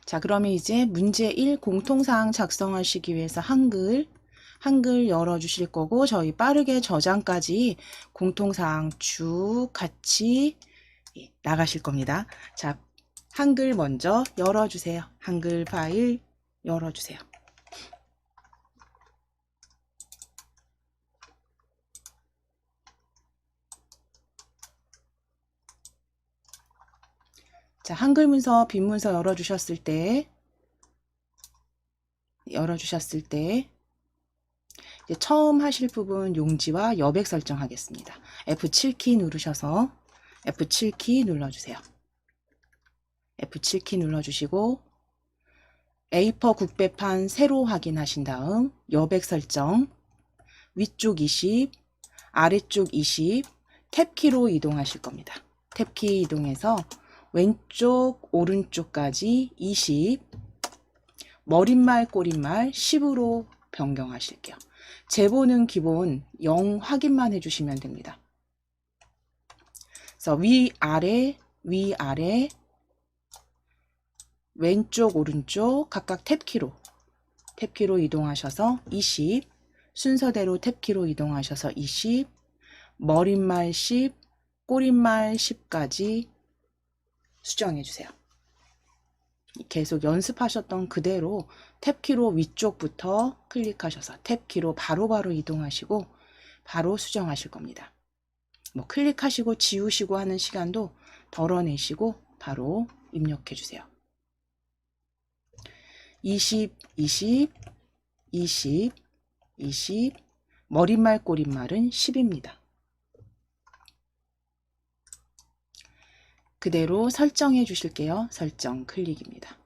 자, 그러면 이제 문제 1 공통사항 작성하시기 위해서 한글 열어주실 거고, 저희 빠르게 저장까지 공통사항 쭉 같이 나가실 겁니다. 자, 한글 먼저 열어주세요. 한글 파일 열어주세요. 자, 한글 문서, 빈 문서 열어주셨을 때 이제 처음 하실 부분 용지와 여백 설정하겠습니다. F7키 누르셔서 F7키 눌러주세요. F7키 눌러주시고 A4 국배판 세로 확인하신 다음 여백 설정 위쪽 20, 아래쪽 20 탭키로 이동하실 겁니다. 탭키 이동해서 왼쪽 오른쪽까지 20 머릿말 꼬릿말 10으로 변경하실게요. 제보는 기본 0 확인만 해주시면 됩니다. 그래서 위아래 왼쪽 오른쪽 각각 탭키로 이동하셔서 20 순서대로 탭키로 이동하셔서 20 머릿말 10 꼬릿말 10까지 수정해 주세요. 계속 연습하셨던 그대로 탭키로 위쪽부터 클릭하셔서 탭키로 바로바로 이동하시고 바로 수정하실 겁니다. 뭐 클릭하시고 지우시고 하는 시간도 덜어내시고 바로 입력해 주세요. 20, 20, 20, 20 머릿말 꼬릿말은 10입니다. 그대로 설정해 주실게요. 설정 클릭입니다.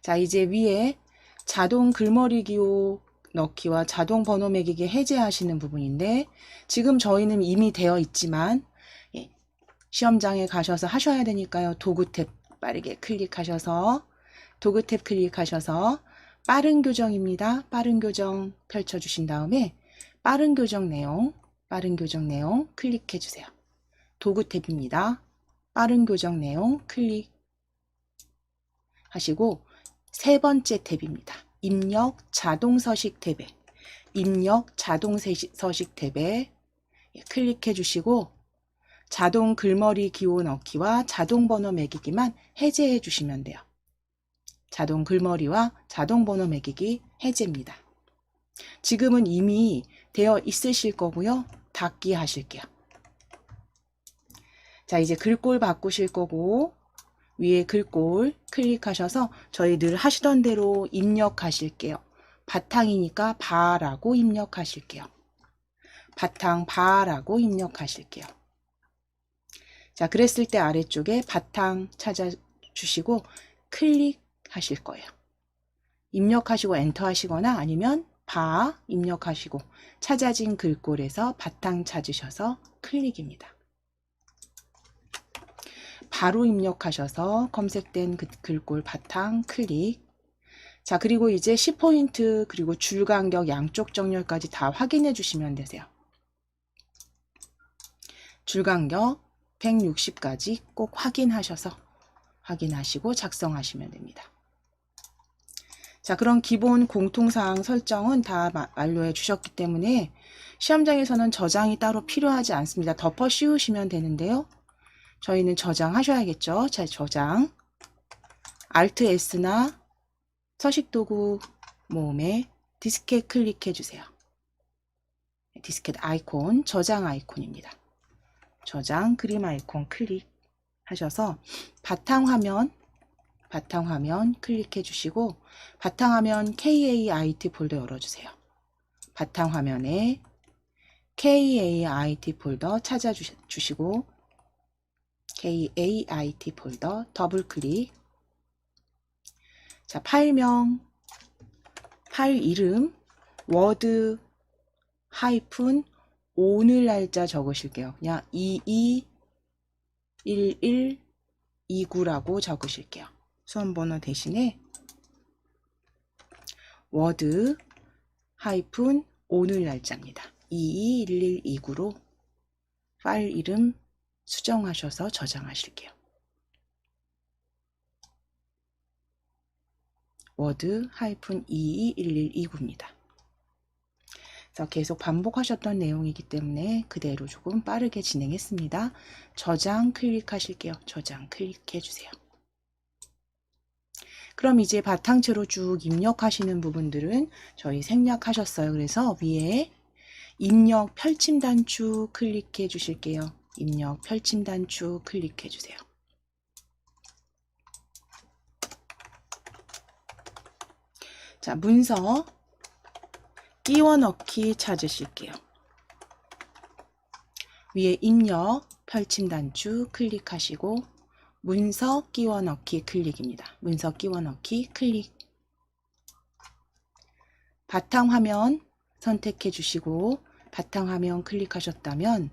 자, 이제 위에 자동 글머리 기호 넣기와 자동 번호 매기기 해제하시는 부분인데 지금 저희는 이미 되어 있지만 시험장에 가셔서 하셔야 되니까요. 도구 탭 빠르게 클릭하셔서 도구 탭 클릭하셔서 빠른 교정입니다. 빠른 교정 펼쳐주신 다음에 빠른 교정 내용 클릭해 주세요. 도구 탭입니다. 빠른 교정 내용 클릭 하시고 세 번째 탭입니다. 입력 자동 서식 탭에 클릭해 주시고 자동 글머리 기호 넣기와 자동 번호 매기기만 해제해 주시면 돼요. 자동 글머리와 자동 번호 매기기 해제입니다. 지금은 이미 되어 있으실 거고요. 닫기 하실게요. 자, 이제 글꼴 바꾸실 거고 위에 글꼴 클릭하셔서 저희 늘 하시던 대로 입력하실게요. 바탕이니까 바라고 입력하실게요. 바탕 바라고 입력하실게요. 자, 그랬을 때 아래쪽에 바탕 찾아주시고 클릭하실 거예요. 입력하시고 엔터 하시거나 아니면 바 입력하시고 찾아진 글꼴에서 바탕 찾으셔서 클릭입니다. 바로 입력하셔서 검색된 그 글꼴 바탕 클릭. 자, 그리고 이제 10포인트 그리고 줄 간격 양쪽 정렬까지 다 확인해 주시면 되세요. 줄 간격 160까지 꼭 확인하시고 작성하시면 됩니다. 자, 그럼 기본 공통사항 설정은 다 완료해 주셨기 때문에 시험장에서는 저장이 따로 필요하지 않습니다. 덮어 씌우시면 되는데요. 저희는 저장하셔야겠죠. 자, 저장 Alt S나 서식도구 모음에 디스켓 클릭해 주세요. 디스켓 아이콘 저장 아이콘입니다. 저장 그림 아이콘 클릭하셔서 바탕화면 클릭해 주시고 바탕화면 KAIT 폴더 열어주세요. 바탕화면에 KAIT 폴더 찾아주시고 KAIT 폴더 더블 클릭. 자, 파일명, 파일 이름, 워드 하이픈 오늘 날짜 적으실게요. 그냥 221129라고 적으실게요. 수험번호 대신에 워드 하이픈 오늘 날짜입니다. 221129로 파일 이름 수정하셔서 저장하실게요. word-221129입니다. 그래서 계속 반복하셨던 내용이기 때문에 그대로 조금 빠르게 진행했습니다. 저장 클릭하실게요. 저장 클릭해 주세요. 그럼 이제 바탕체로 쭉 입력하시는 부분들은 저희 생략하셨어요. 그래서 위에 입력 펼침 단축 클릭해 주실게요. 입력 펼침 단축 클릭해 주세요. 자, 문서 끼워 넣기 찾으실게요. 위에 입력 펼침 단축 클릭하시고 문서 끼워 넣기 클릭입니다. 문서 끼워 넣기 클릭. 바탕화면 선택해 주시고 바탕화면 클릭하셨다면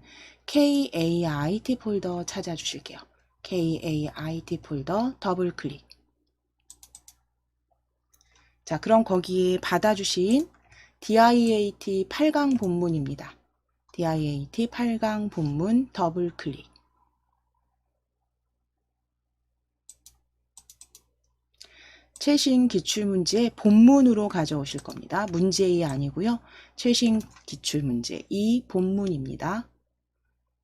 KAIT 폴더 찾아주실게요. KAIT 폴더 더블 클릭. 자, 그럼 거기에 받아주신 DIAT 8강 본문입니다. DIAT 8강 본문 더블 클릭. 최신 기출문제 본문으로 가져오실 겁니다. 문제 2 아니고요. 최신 기출문제 2 본문입니다.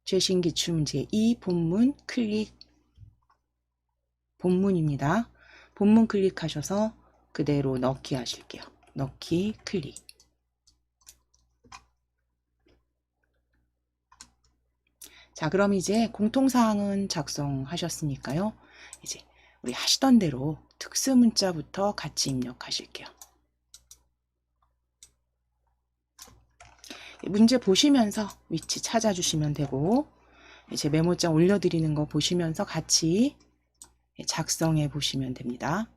최신 기출문제 2 본문 클릭. 본문입니다. 본문 클릭하셔서 그대로 넣기 하실게요. 넣기 클릭. 자, 그럼 이제 공통사항은 작성하셨으니까요. 이제 우리 하시던 대로 특수문자부터 같이 입력하실게요. 문제 보시면서 위치 찾아주시면 되고 이제 메모장 올려드리는 거 보시면서 같이 작성해 보시면 됩니다.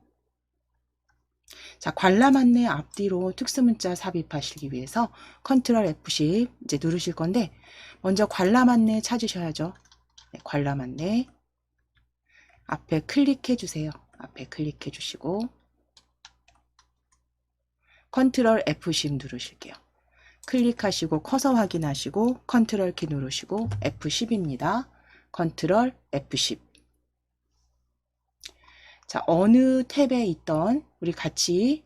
자, 관람 안내 앞뒤로 특수문자 삽입하시기 위해서 컨트롤 F10 이제 누르실 건데 먼저 관람 안내 찾으셔야죠. 네, 관람 안내 앞에 클릭해 주세요. 앞에 클릭해 주시고 컨트롤 F10 누르실게요. 클릭하시고 커서 확인하시고 컨트롤 키 누르시고 F10입니다. 컨트롤 F10. 자, 어느 탭에 있던 우리 같이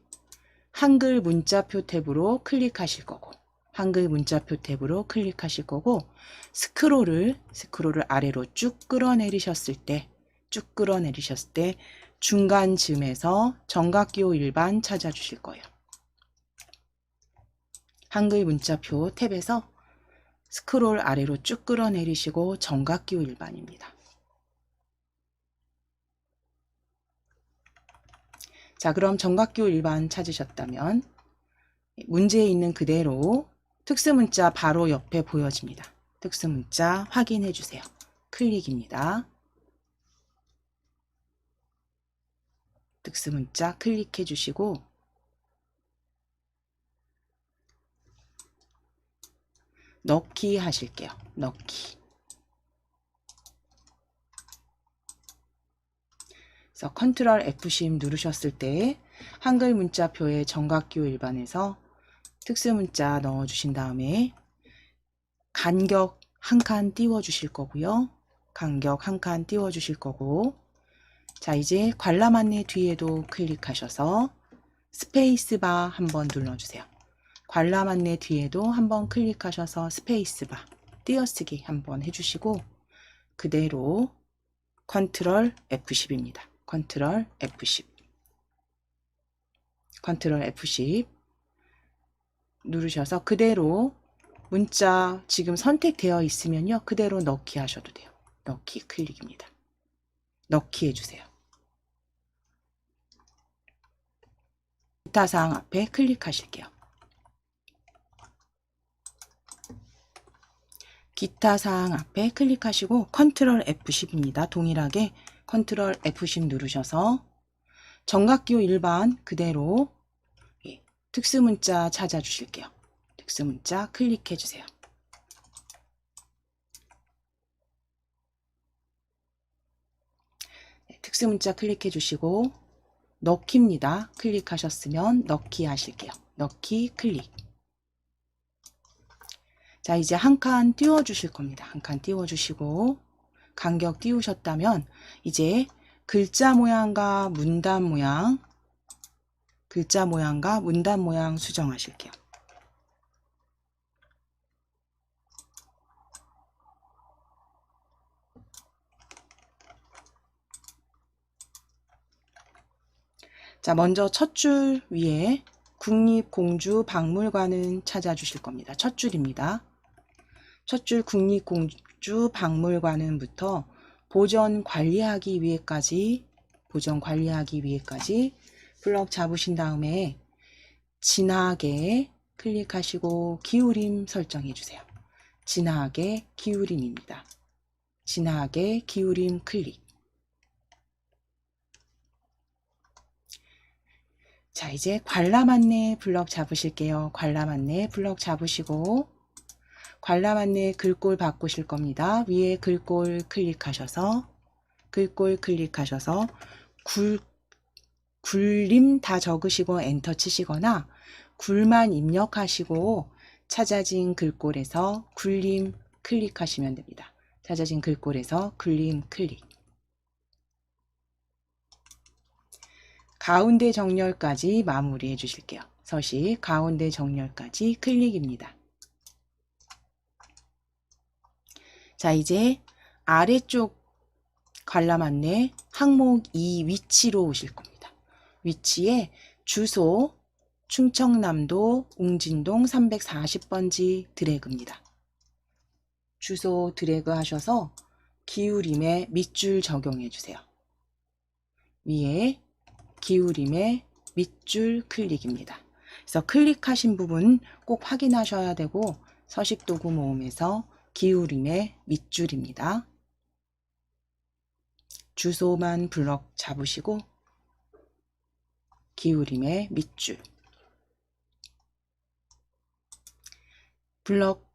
한글 문자표 탭으로 클릭하실 거고 한글 문자표 탭으로 클릭하실 거고 스크롤을 아래로 쭉 끌어내리셨을 때 중간쯤에서 정각기호 일반 찾아주실 거예요. 한글 문자표 탭에서 스크롤 아래로 쭉 끌어내리시고 정각기호 일반입니다. 자, 그럼 정각기호 일반 찾으셨다면 문제에 있는 그대로 특수문자 바로 옆에 보여집니다. 특수문자 확인해 주세요. 클릭입니다. 특수문자 클릭해 주시고 넣기 하실게요. 넣기. 그래서 컨트롤 F10 누르셨을 때 한글 문자표의 정각기호 일반에서 특수문자 넣어주신 다음에 간격 한 칸 띄워주실 거고요. 간격 한 칸 띄워주실 거고 자, 이제 관람 안내 뒤에도 클릭하셔서 스페이스바 한번 눌러주세요. 관람 안내 뒤에도 한번 클릭하셔서 스페이스바 띄어쓰기 한번 해주시고 그대로 컨트롤 F10입니다. 컨트롤 F10 컨트롤 F10 누르셔서 그대로 문자 지금 선택되어 있으면요. 그대로 넣기 하셔도 돼요. 넣기 클릭입니다. 넣기 해주세요. 기타 사항 앞에 클릭하실게요. 기타 사항 앞에 클릭하시고 컨트롤 F10입니다. 동일하게 컨트롤 F10 누르셔서 정각기호 일반 그대로 특수문자 찾아주실게요. 특수문자 클릭해 주세요. 특수문자 클릭해 주시고 넣기입니다. 클릭하셨으면 넣기 하실게요. 넣기 클릭. 자, 이제 한 칸 띄워 주실 겁니다. 한 칸 띄워 주시고 간격 띄우셨다면 이제 글자 모양과 문단 모양 글자 모양과 문단 모양 수정하실게요. 자, 먼저 첫 줄 위에 국립공주박물관은 찾아주실 겁니다. 첫 줄입니다. 첫 줄 국립공주박물관은부터 보존 관리하기 위해까지 블럭 잡으신 다음에 진하게 클릭하시고 기울임 설정해 주세요. 진하게 기울임입니다. 진하게 기울임 클릭. 자, 이제 관람 안내 블럭 잡으실게요. 관람 안내 블럭 잡으시고 관람 안내 글꼴 바꾸실 겁니다. 위에 글꼴 클릭하셔서 굴림 다 적으시고 엔터 치시거나 굴만 입력하시고 찾아진 글꼴에서 굴림 클릭하시면 됩니다. 찾아진 글꼴에서 굴림 클릭. 가운데 정렬까지 마무리해 주실게요. 서식 가운데 정렬까지 클릭입니다. 자, 이제 아래쪽 관람 안내 항목 2 위치로 오실 겁니다. 위치에 주소 충청남도 웅진동 340번지 드래그입니다. 주소 드래그 하셔서 기울임에 밑줄 적용해 주세요. 위에 기울임에 밑줄 클릭입니다. 그래서 클릭하신 부분 꼭 확인하셔야 되고 서식도구 모음에서 기울임의 밑줄입니다. 주소만 블럭 잡으시고 기울임의 밑줄. 블럭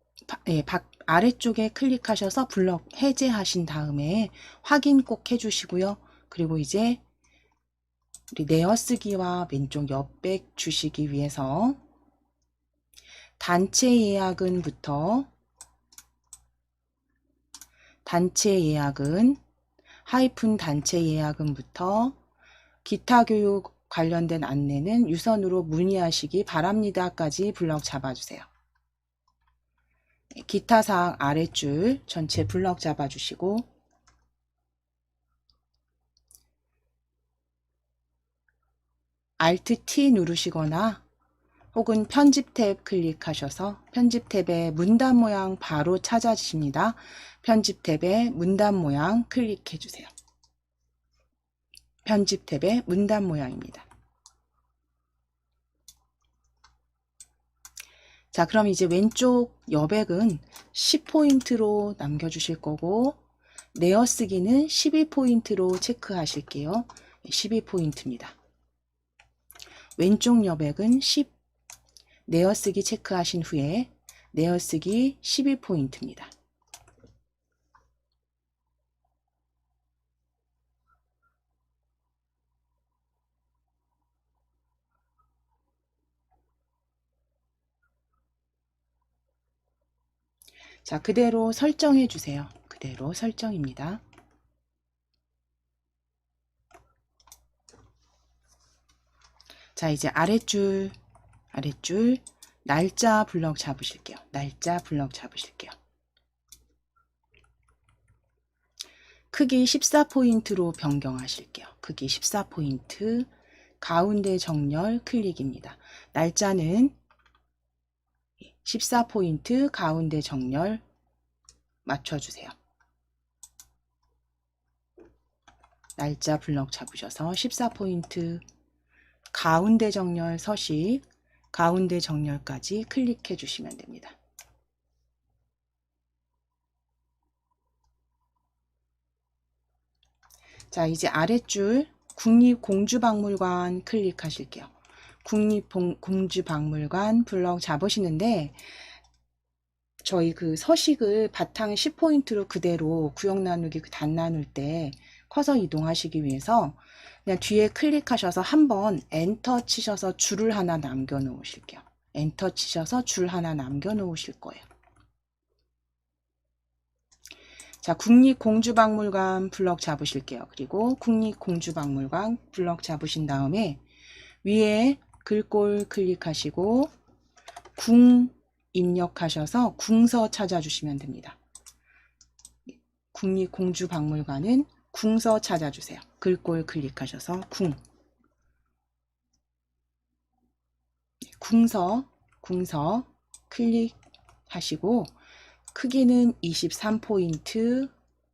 아래쪽에 클릭하셔서 블럭 해제하신 다음에 확인 꼭 해주시고요. 그리고 이제 우리 내어쓰기와 왼쪽 옆백 주시기 위해서 단체 예약은부터 단체 예약은부터 기타 교육 관련된 안내는 유선으로 문의하시기 바랍니다까지 블럭 잡아주세요. 기타 사항 아랫줄 전체 블럭 잡아주시고 Alt T 누르시거나 혹은 편집 탭 클릭하셔서 편집 탭의 문단 모양 바로 찾아주십니다. 편집 탭의 문단 모양 클릭해 주세요. 편집 탭의 문단 모양입니다. 자, 그럼 이제 왼쪽 여백은 10포인트로 남겨주실 거고 내어쓰기는 12포인트로 체크하실게요. 12포인트입니다. 왼쪽 여백은 10, 내어쓰기 체크하신 후에 내어쓰기 12포인트입니다. 자, 그대로 설정해 주세요. 그대로 설정입니다. 자, 이제 아랫줄 날짜 블럭 잡으실게요. 날짜 블럭 잡으실게요. 크기 14포인트로 변경하실게요. 크기 14포인트 가운데 정렬 클릭입니다. 날짜는 14포인트 가운데 정렬 맞춰주세요. 날짜 블럭 잡으셔서 14포인트 가운데 정렬 서식 가운데 정렬까지 클릭해 주시면 됩니다. 자, 이제 아랫줄 국립공주박물관 클릭하실게요. 국립공주박물관 블럭 잡으시는데 저희 그 서식을 바탕 10포인트로 그대로 구역 나누기 단 나눌 때 커서 이동하시기 위해서 그냥 뒤에 클릭하셔서 한번 엔터 치셔서 줄을 하나 남겨 놓으실게요. 엔터 치셔서 줄 하나 남겨 놓으실 거예요. 자, 국립공주박물관 블럭 잡으실게요. 그리고 국립공주박물관 블럭 잡으신 다음에 위에 글꼴 클릭하시고 궁 입력하셔서 궁서 찾아주시면 됩니다. 국립공주박물관은 궁서 찾아주세요. 글꼴 클릭하셔서 궁서 클릭하시고 크기는 23포인트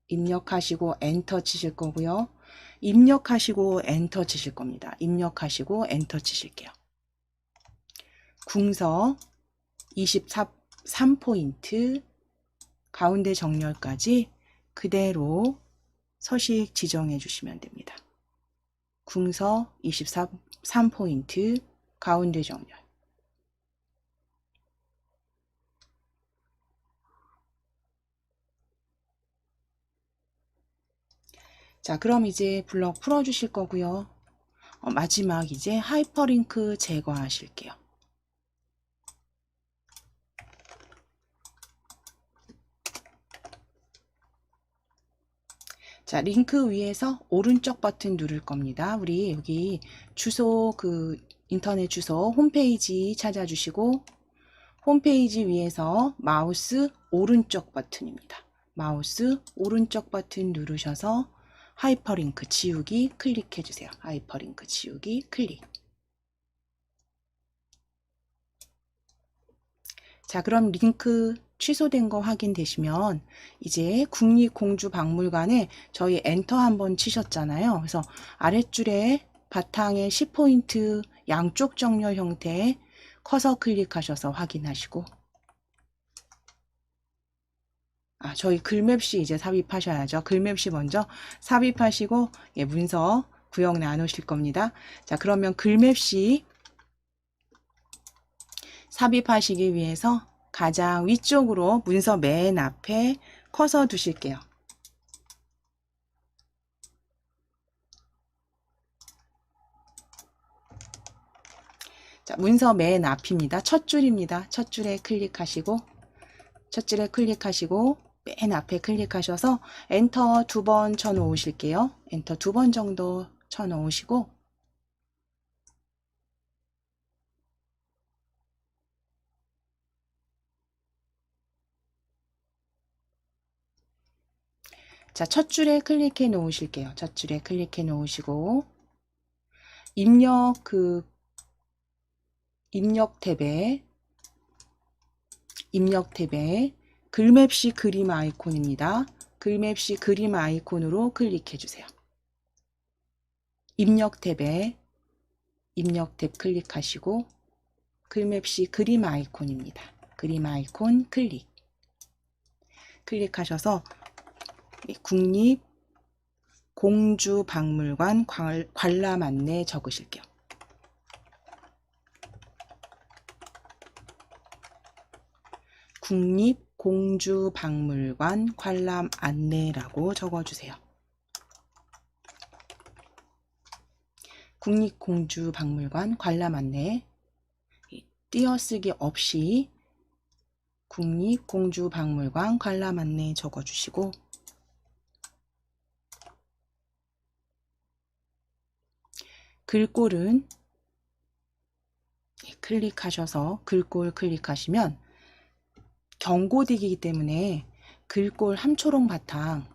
입력하시고 엔터 치실 거고요. 입력하시고 엔터 치실 겁니다. 입력하시고 엔터 치실게요. 궁서 23포인트 가운데 정렬까지 그대로 서식 지정해 주시면 됩니다. 궁서 23포인트 가운데 정렬. 자, 그럼 이제 블럭 풀어 주실 거고요. 마지막 이제 하이퍼링크 제거하실게요. 자, 링크 위에서 오른쪽 버튼 누를 겁니다. 우리 여기 주소, 인터넷 주소 홈페이지 찾아주시고 홈페이지 위에서 마우스 오른쪽 버튼입니다. 마우스 오른쪽 버튼 누르셔서 하이퍼링크 지우기 클릭해 주세요. 하이퍼링크 지우기 클릭. 자, 그럼 링크 취소된 거 확인되시면 이제 국립공주박물관에 저희 엔터 한번 치셨잖아요. 그래서 아랫줄에 바탕에 10포인트 양쪽 정렬 형태 커서 클릭하셔서 확인하시고 저희 글맵시 이제 삽입하셔야죠. 글맵시 먼저 삽입하시고 문서 구역 나누실 겁니다. 자, 그러면 글맵시 삽입하시기 위해서 가장 위쪽으로 문서 맨 앞에 커서 두실게요. 자, 문서 맨 앞입니다. 첫 줄입니다. 첫 줄에 클릭하시고 맨 앞에 클릭하셔서 엔터 2번 쳐 놓으실게요. 엔터 2번 정도 쳐 놓으시고 자, 첫 줄에 클릭해 놓으실게요. 첫 줄에 클릭해 놓으시고 입력 탭에 글맵시 그림 아이콘입니다. 글맵시 그림 아이콘으로 클릭해 주세요. 입력 탭 클릭하시고 글맵시 그림 아이콘입니다. 그림 아이콘 클릭하셔서 국립공주박물관 관람 안내 적으실게요. 국립공주박물관 관람 안내라고 적어주세요. 국립공주박물관 관람 안내 띄어쓰기 없이 국립공주박물관 관람 안내 적어주시고 글꼴은 클릭하셔서 글꼴 클릭하시면 경고딕이기 때문에 글꼴 함초롱 바탕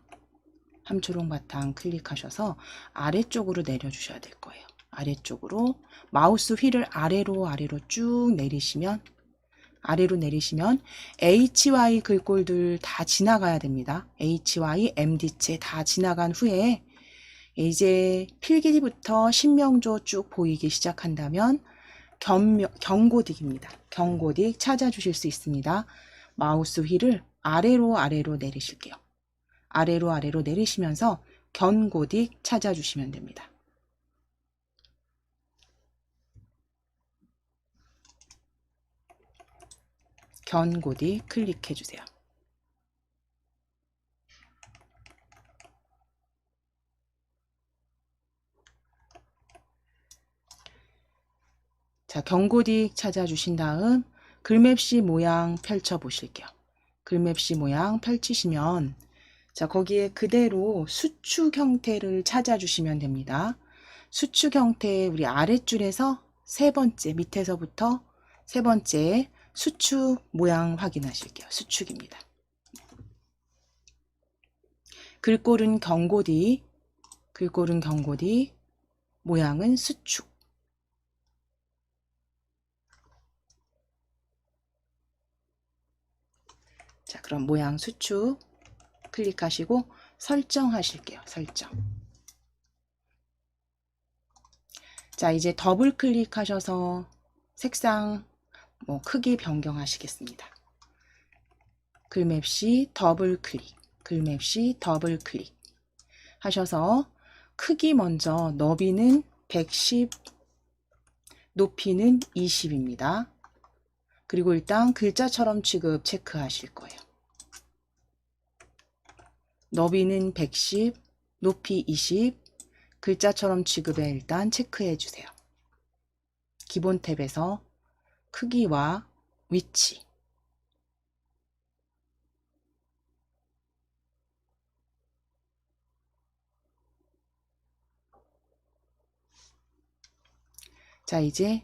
클릭하셔서 아래쪽으로 내려주셔야 될 거예요. 아래쪽으로 마우스 휠을 아래로 쭉 내리시면 HY 글꼴들 다 지나가야 됩니다. HY, MD체 다 지나간 후에 이제 필기부터 신명조 쭉 보이기 시작한다면 경고딕입니다. 경고딕 찾아주실 수 있습니다. 마우스 휠을 아래로 내리실게요. 아래로 내리시면서 경고딕 찾아주시면 됩니다. 경고딕 클릭해 주세요. 자, 경고딕 찾아주신 다음 글맵시 모양 펼쳐 보실게요. 글맵시 모양 펼치시면 자, 거기에 그대로 수축 형태를 찾아주시면 됩니다. 수축 형태 우리 아랫줄에서 세 번째, 밑에서부터 세 번째 수축 모양 확인하실게요. 수축입니다. 글꼴은 경고디, 글꼴은 경고디, 모양은 수축. 자, 그럼 모양 수축 클릭하시고 설정하실게요. 설정. 자, 이제 더블 클릭하셔서 색상 크기 변경하시겠습니다. 글맵시 더블 클릭, 글맵시 더블 클릭 하셔서 크기 먼저 너비는 110, 높이는 20입니다. 그리고 일단 글자처럼 취급 체크하실 거예요. 너비는 110, 높이 20, 글자처럼 취급에 일단 체크해 주세요. 기본 탭에서 크기와 위치, 자, 이제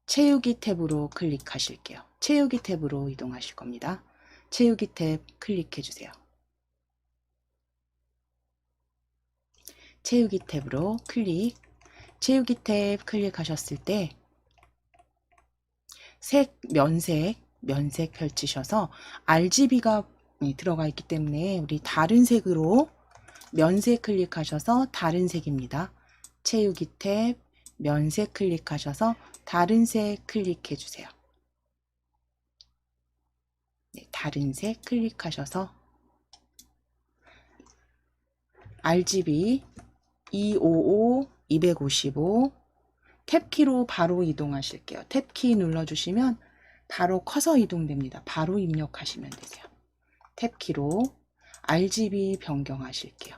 채우기 탭으로 클릭하실게요. 채우기 탭으로 이동하실 겁니다. 채우기 탭 클릭해 주세요. 채우기 탭으로 클릭. 채우기 탭 클릭하셨을 때 면색 펼치셔서 RGB가 들어가 있기 때문에 우리 다른 색으로 면색 클릭하셔서 다른 색입니다. 채우기 탭 면색 클릭하셔서 다른 색 클릭해 주세요. 네, 다른 색 클릭하셔서 RGB 255, 255 탭키로 바로 이동하실게요. 탭키 눌러주시면 바로 커서 이동됩니다. 바로 입력하시면 되세요. 탭키로 RGB 변경하실게요.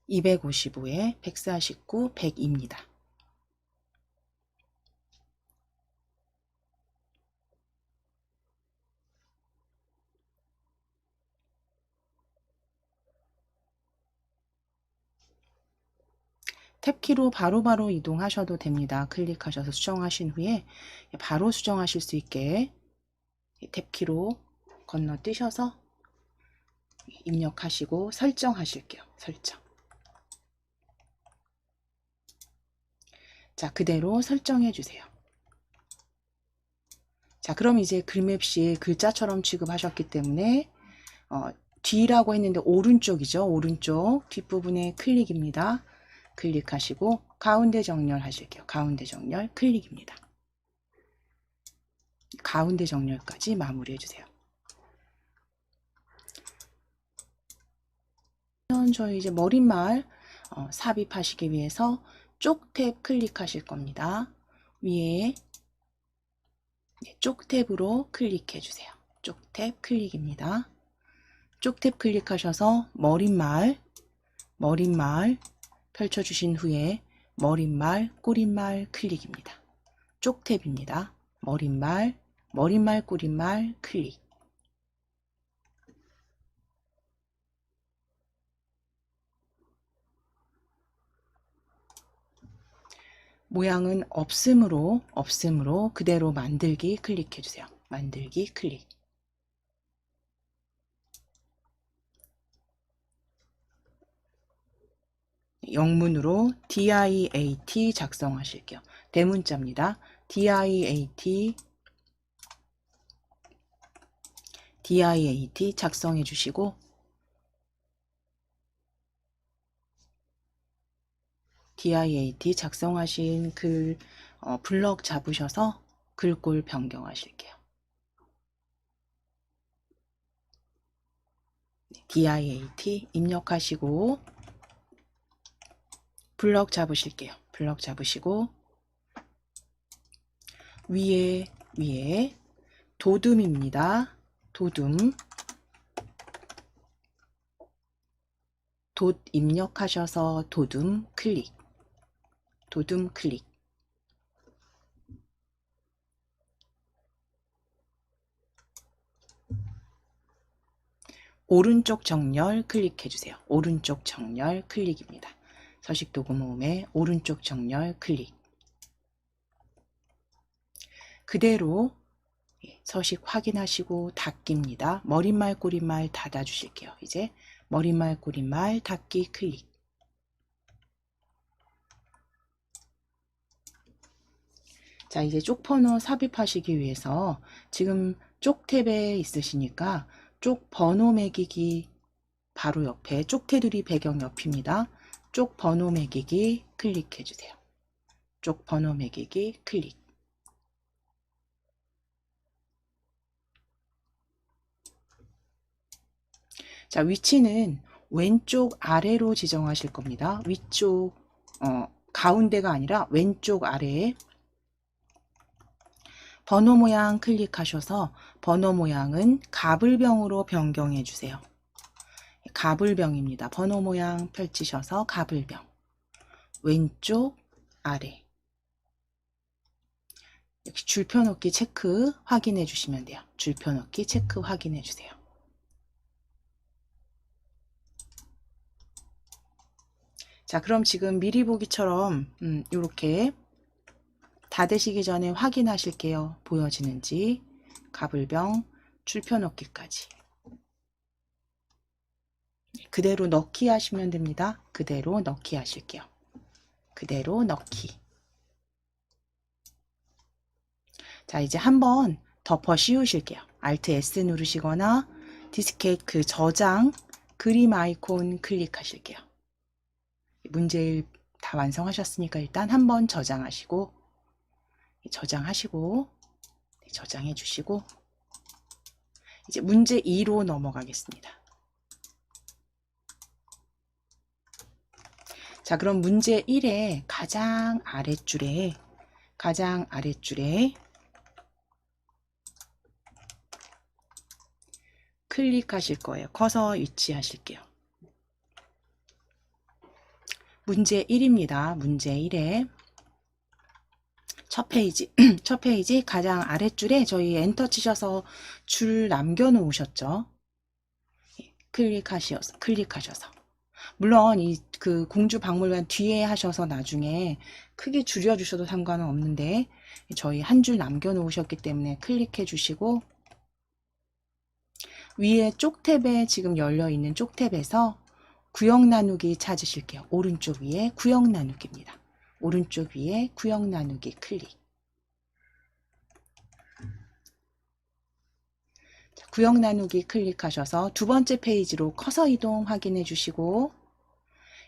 255에 149, 100입니다. 탭키로 바로바로 이동하셔도 됩니다. 클릭하셔서 수정하신 후에 바로 수정하실 수 있게 탭키로 건너뛰셔서 입력하시고 설정하실게요. 설정. 자, 그대로 설정해 주세요. 자, 그럼 이제 글맵시 글자처럼 취급하셨기 때문에 뒤라고 했는데 오른쪽이죠. 오른쪽 뒷부분에 클릭입니다. 클릭하시고 가운데 정렬 하실게요. 가운데 정렬 클릭입니다. 가운데 정렬까지 마무리해 주세요. 저희 이제 머릿말 삽입하시기 위해서 쪽 탭 클릭하실 겁니다. 위에 쪽 탭으로 클릭해 주세요. 쪽 탭 클릭입니다. 쪽 탭 클릭하셔서 머릿말 펼쳐주신 후에 머릿말, 꼬릿말 클릭입니다. 쪽 탭입니다. 머릿말, 꼬릿말 클릭. 모양은 없음으로 그대로 만들기 클릭해 주세요. 만들기 클릭. 영문으로 DIAT 작성하실게요. 대문자입니다. DIAT 작성해 주시고 DIAT 작성하신 글 블럭 잡으셔서 글꼴 변경하실게요. DIAT 입력하시고 블럭 잡으실게요. 블럭 잡으시고 위에 도둠입니다. 도둠 돛 입력하셔서 도둠 클릭. 도둠 클릭. 오른쪽 정렬 클릭해 주세요. 오른쪽 정렬 클릭입니다. 서식 도구 모음의 오른쪽 정렬 클릭. 그대로 서식 확인하시고 닫기입니다. 머릿말 꼬릿말 닫아 주실게요. 이제 머릿말 꼬릿말 닫기 클릭. 자, 이제 쪽번호 삽입하시기 위해서 지금 쪽 탭에 있으시니까 쪽 번호 매기기 바로 옆에 쪽 테두리 배경 옆입니다. 쪽 번호 매기기 클릭해 주세요. 쪽 번호 매기기 클릭. 자, 위치는 왼쪽 아래로 지정하실 겁니다. 위쪽 가운데가 아니라 왼쪽 아래에 번호 모양 클릭하셔서 번호 모양은 가불병으로 변경해 주세요. 가불병입니다. 번호 모양 펼치셔서 가불병. 왼쪽 아래. 이렇게 줄표 놓기 체크 확인해 주시면 돼요. 줄표 놓기 체크 확인해 주세요. 자, 그럼 지금 미리 보기처럼 이렇게 닫으시기 전에 확인하실게요. 보여지는지. 가불병, 줄표 넣기까지. 그대로 넣기 하시면 됩니다. 그대로 넣기 하실게요. 그대로 넣기. 자, 이제 한번 덮어 씌우실게요. Alt S 누르시거나 디스켓 그 저장 그림 아이콘 클릭하실게요. 문제 다 완성하셨으니까 일단 한번 저장하시고 저장해 주시고 이제 문제 2로 넘어가겠습니다. 자, 그럼 문제 1의 가장 아랫줄에 클릭하실 거예요. 커서 위치하실게요. 문제 1입니다. 문제 1에 첫 페이지, 첫 페이지 가장 아랫줄에 저희 엔터 치셔서 줄 남겨 놓으셨죠? 클릭하셔서. 물론 그 공주박물관 뒤에 하셔서 나중에 크게 줄여 주셔도 상관은 없는데 저희 한 줄 남겨 놓으셨기 때문에 클릭해 주시고 위에 쪽 탭에 지금 열려 있는 쪽 탭에서 구역 나누기 찾으실게요. 오른쪽 위에 구역 나누기입니다. 오른쪽 위에 구역 나누기 클릭. 구역 나누기 클릭하셔서 두 번째 페이지로 커서 이동 확인해 주시고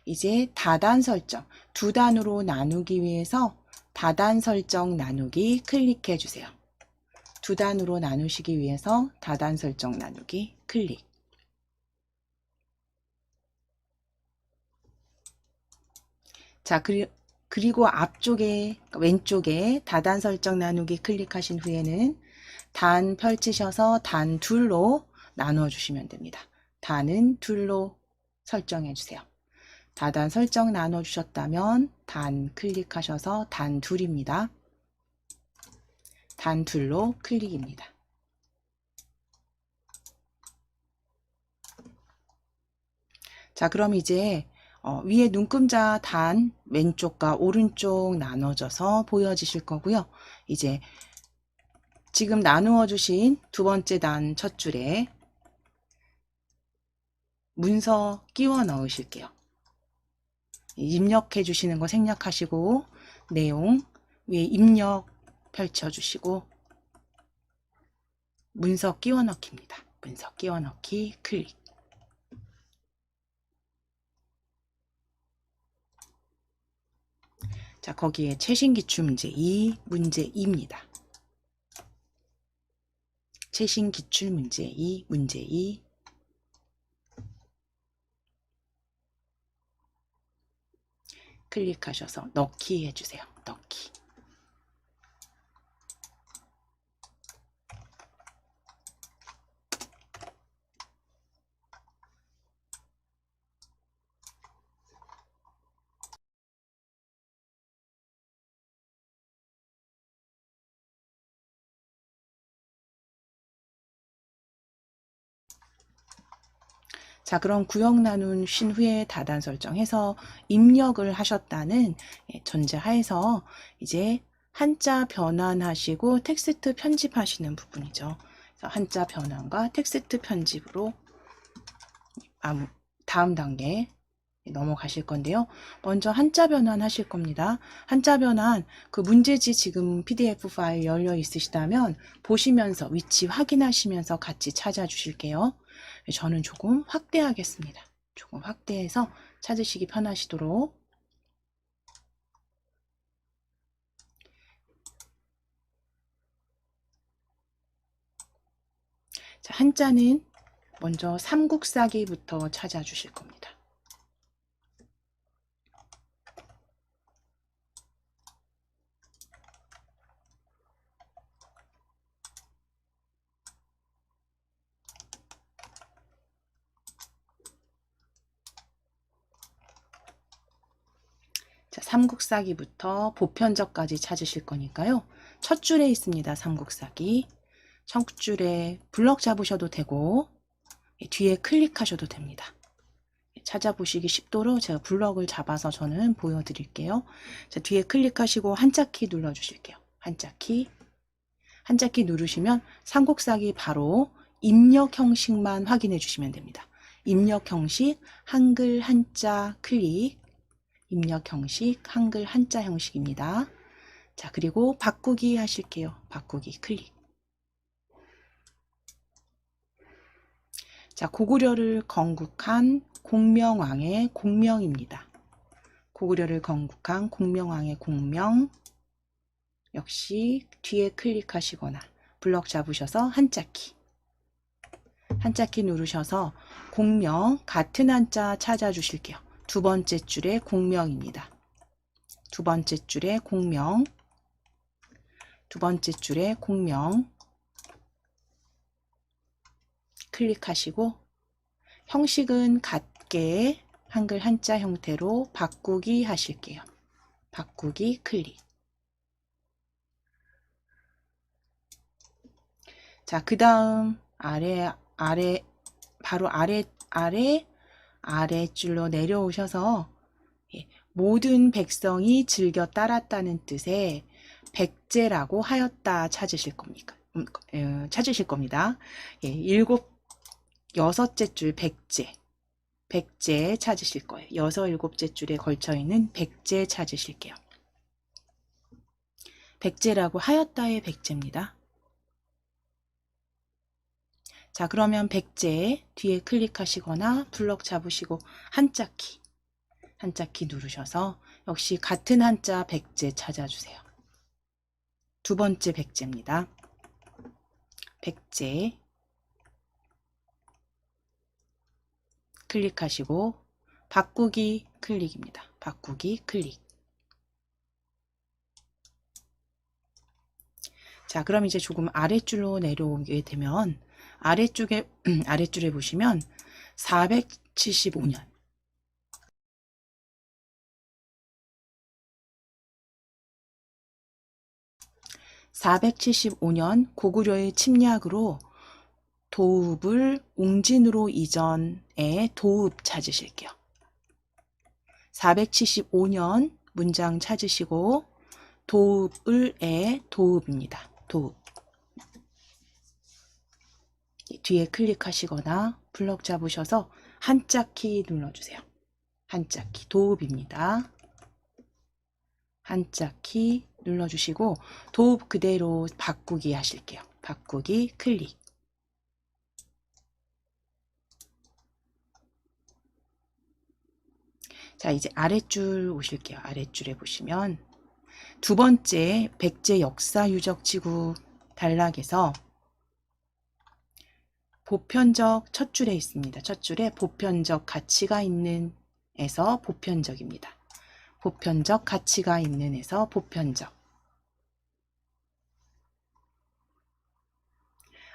이제 다단 설정, 두 단으로 나누기 위해서 다단 설정 나누기 클릭해 주세요. 두 단으로 나누시기 위해서 다단 설정 나누기 클릭. 자, 그리고 앞쪽에 왼쪽에 다단 설정 나누기 클릭하신 후에는 단 펼치셔서 단 둘로 나누어 주시면 됩니다. 단은 둘로 설정해 주세요. 다단 설정 나눠 주셨다면 단 클릭하셔서 단 둘입니다. 단 둘로 클릭입니다. 자, 그럼 이제 위에 눈금자 단 왼쪽과 오른쪽 나눠져서 보여지실 거고요. 이제 지금 나누어 주신 두 번째 단 첫 줄에 문서 끼워 넣으실게요. 입력해 주시는 거 생략하시고 내용 위에 입력 펼쳐 주시고 문서 끼워 넣기입니다. 문서 끼워 넣기 클릭. 자, 거기에 최신 기출 문제 2, 문제 2입니다. 최신 기출 문제 2, 문제 2. 클릭하셔서 넣기 해주세요. 넣기. 자, 그럼 구역 나누신 후에 다단 설정해서 입력을 하셨다는 전제하에서 이제 한자 변환하시고 텍스트 편집하시는 부분이죠. 그래서 한자 변환과 텍스트 편집으로 다음 단계 넘어가실 건데요. 먼저 한자 변환 하실 겁니다. 한자 변환, 그 문제지 지금 PDF 파일 열려 있으시다면 보시면서 위치 확인하시면서 같이 찾아주실게요. 저는 조금 확대하겠습니다. 조금 확대해서 찾으시기 편하시도록. 자, 한자는 먼저 삼국사기부터 찾아주실 겁니다. 자, 삼국사기부터 보편적까지 찾으실 거니까요. 첫 줄에 있습니다. 삼국사기. 첫 줄에 블럭 잡으셔도 되고 뒤에 클릭하셔도 됩니다. 찾아보시기 쉽도록 제가 블럭을 잡아서 저는 보여드릴게요. 자, 뒤에 클릭하시고 한자키 눌러주실게요. 한자키. 한자키 누르시면 삼국사기 바로 입력 형식만 확인해 주시면 됩니다. 입력 형식, 한글 한자 클릭. 입력 형식, 한글 한자 형식입니다. 자, 그리고 바꾸기 하실게요. 바꾸기 클릭. 자, 고구려를 건국한 공명왕의 공명입니다. 고구려를 건국한 공명왕의 공명. 역시 뒤에 클릭하시거나 블럭 잡으셔서 한자키. 한자키 누르셔서 공명, 같은 한자 찾아주실게요. 두 번째 줄에 공명입니다. 두 번째 줄에 공명. 두 번째 줄에 공명. 클릭하시고 형식은 같게 한글 한자 형태로 바꾸기 하실게요. 바꾸기 클릭. 자, 그 다음 바로 아래줄로 내려오셔서 모든 백성이 즐겨 따랐다는 뜻의 백제라고 하였다 찾으실 겁니다. 찾으실 겁니다. 여섯째 줄 백제. 백제 찾으실 거예요. 여섯, 일곱째 줄에 걸쳐 있는 백제 찾으실게요. 백제라고 하였다의 백제입니다. 자, 그러면 백제 뒤에 클릭하시거나 블럭 잡으시고 한자키 누르셔서 역시 같은 한자 백제 찾아주세요. 두 번째 백제입니다. 백제 클릭하시고 바꾸기 클릭입니다. 바꾸기 클릭. 자, 그럼 이제 조금 아래줄로 내려오게 되면 아래줄에 보시면 475년 475년 고구려의 침략으로 도읍을 웅진으로 이전에 도읍 찾으실게요. 475년 문장 찾으시고 도읍을에 도읍입니다. 도읍. 뒤에 클릭하시거나 블럭 잡으셔서 한자키 눌러주세요. 한자키 도읍입니다. 한자키 눌러주시고 도읍 그대로 바꾸기 하실게요. 바꾸기 클릭. 자, 이제 아랫줄 오실게요. 아랫줄에 보시면 두 번째 백제 역사 유적 지구 단락에서 보편적 첫 줄에 있습니다. 첫 줄에 보편적 가치가 있는 에서 보편적입니다. 보편적 가치가 있는 에서 보편적.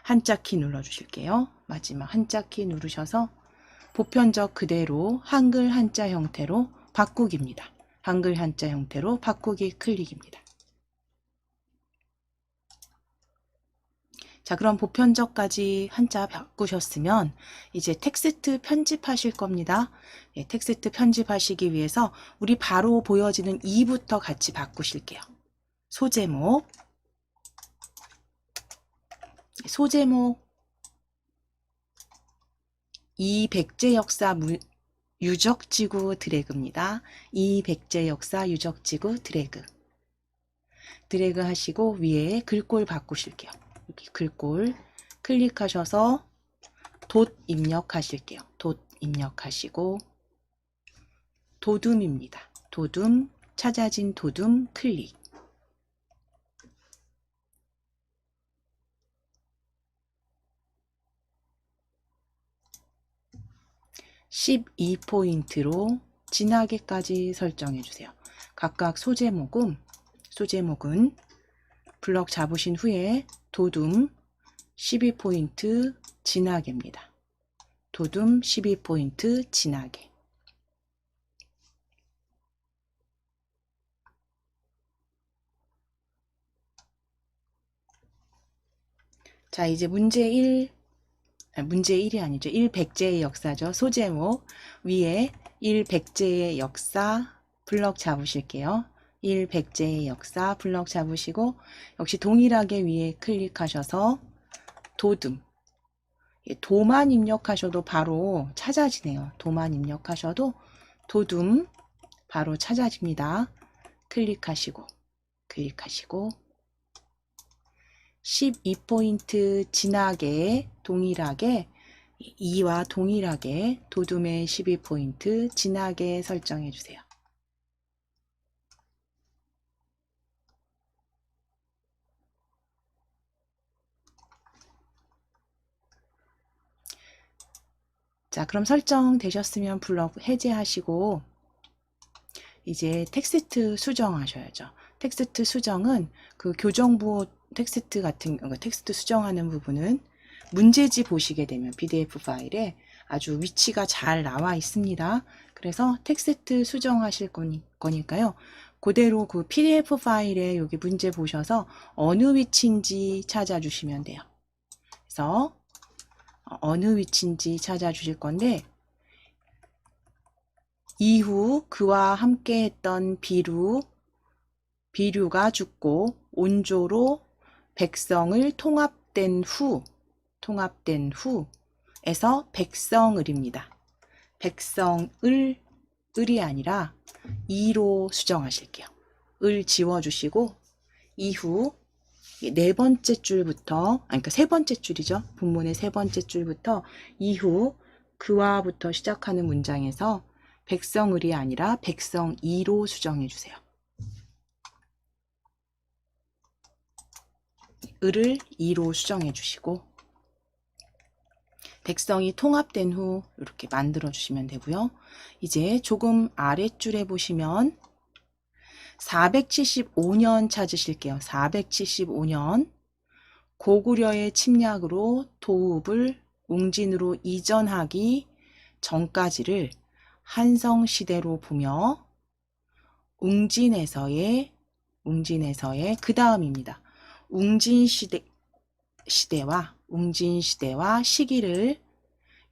한자키 눌러주실게요. 마지막 한자키 누르셔서 보편적 그대로 한글 한자 형태로 바꾸기입니다. 한글 한자 형태로 바꾸기 클릭입니다. 자, 그럼 보편적까지 한자 바꾸셨으면 이제 텍스트 편집하실 겁니다. 예, 텍스트 편집하시기 위해서 우리 바로 보여지는 2부터 같이 바꾸실게요. 소제목, 이백제 역사 유적지구 드래그입니다. 이백제 역사 유적지구 드래그. 드래그 하시고 위에 글꼴 바꾸실게요. 여기 글꼴 클릭하셔서 돛 입력하실게요. 돛 입력하시고 도둠입니다. 도둠, 찾아진 도둠 클릭. 12포인트로 진하게까지 설정해 주세요. 각각 소제목은 블럭 잡으신 후에 도둠 12포인트 진하게입니다. 도둠 12포인트 진하게. 자, 이제 문제 1이 아니죠. 1백제의 역사죠. 소제목 위에 1백제의 역사 블럭 잡으실게요. 1백제의 역사 블럭 잡으시고 역시 동일하게 위에 클릭하셔서 도둠. 도만 입력하셔도 바로 찾아지네요. 도만 입력하셔도 도둠 바로 찾아집니다. 클릭하시고 12포인트 진하게 동일하게 2와 동일하게 도둠의 12포인트 진하게 설정해 주세요. 자, 그럼 설정 되셨으면 블럭 해제하시고 이제 텍스트 수정하셔야죠. 텍스트 수정은 그 교정부 텍스트 같은 텍스트 수정하는 부분은 문제지 보시게 되면 PDF 파일에 아주 위치가 잘 나와 있습니다. 그래서 텍스트 수정하실 거니까요. 그대로 그 PDF 파일에 여기 문제 보셔서 어느 위치인지 찾아주시면 돼요. 그래서 어느 위치인지 찾아주실 건데 이후 그와 함께 했던 비류가 죽고 온조로 백성을 통합된 후에서 백성을입니다. 백성을 을이 아니라 이로 수정하실게요. 을 지워주시고 이후 네 번째 줄부터 그러니까 세 번째 줄이죠. 본문의 세 번째 줄부터 이후 그와부터 시작하는 문장에서 백성을이 아니라 백성이로 수정해 주세요. 을을 이로 수정해 주시고 백성이 통합된 후 이렇게 만들어 주시면 되고요. 이제 조금 아랫줄에 보시면 475년 찾으실게요. 475년 고구려의 침략으로 도읍을 웅진으로 이전하기 전까지를 한성시대로 보며 웅진에서의 그 다음입니다. 웅진시대와 시기를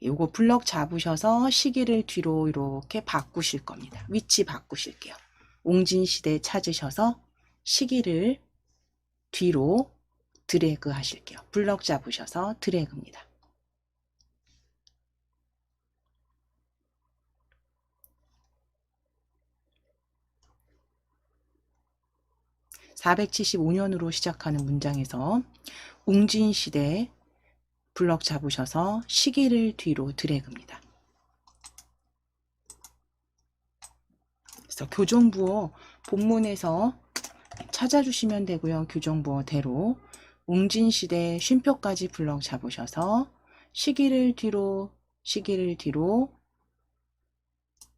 요거 블럭 잡으셔서 시기를 뒤로 이렇게 바꾸실 겁니다. 위치 바꾸실게요. 웅진시대 찾으셔서 시기를 뒤로 드래그 하실게요. 블럭 잡으셔서 드래그입니다. (475년으로) 시작하는 문장에서 웅진시대 블럭 잡으셔서 시기를 뒤로 드래그입니다. 그래서 교정부어 본문에서 찾아주시면 되고요. 교정부어대로 웅진시대 쉼표까지 블럭 잡으셔서 시기를 뒤로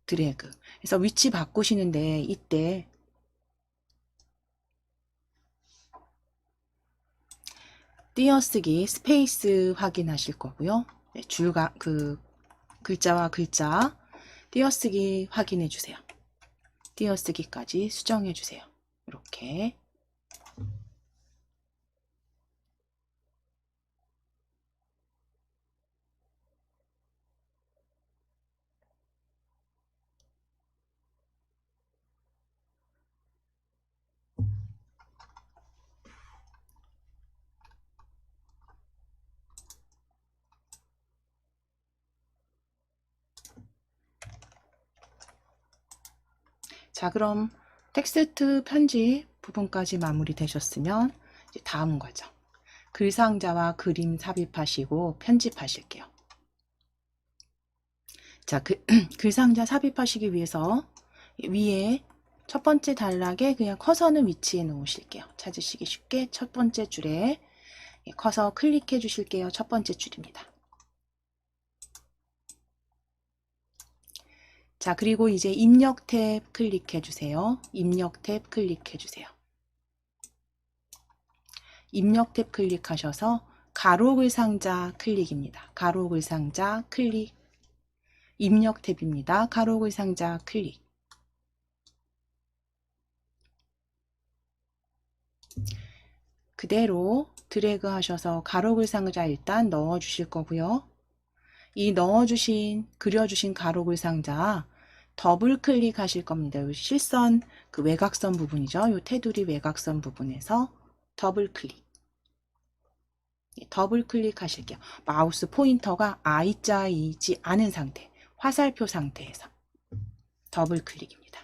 드래그. 그래서 위치 바꾸시는데 이때 띄어쓰기 스페이스 확인하실 거고요. 네, 글자와 글자 띄어쓰기 확인해 주세요. 띄어쓰기까지 수정해 주세요. 이렇게 자, 그럼 텍스트 편집 부분까지 마무리 되셨으면 이제 다음 과정. 글상자와 그림 삽입하시고 편집하실게요. 자, 글상자 삽입하시기 위해서 위에 첫 번째 단락에 그냥 커서는 위치해 놓으실게요. 찾으시기 쉽게 첫 번째 줄에 커서 클릭해 주실게요. 첫 번째 줄입니다. 자, 그리고 이제 입력 탭 클릭해 주세요. 입력 탭 클릭해 주세요. 입력 탭 클릭하셔서 가로 글상자 클릭입니다. 가로 글상자 클릭. 입력 탭입니다. 가로 글상자 클릭. 그대로 드래그 하셔서 가로 글상자 일단 넣어 주실 거고요. 이 그려주신 가로 글상자 더블 클릭하실 겁니다. 요 실선, 그 외곽선 부분이죠. 요 테두리 외곽선 부분에서 더블 클릭. 더블 클릭하실게요. 마우스 포인터가 I자이지 않은 상태, 화살표 상태에서 더블 클릭입니다.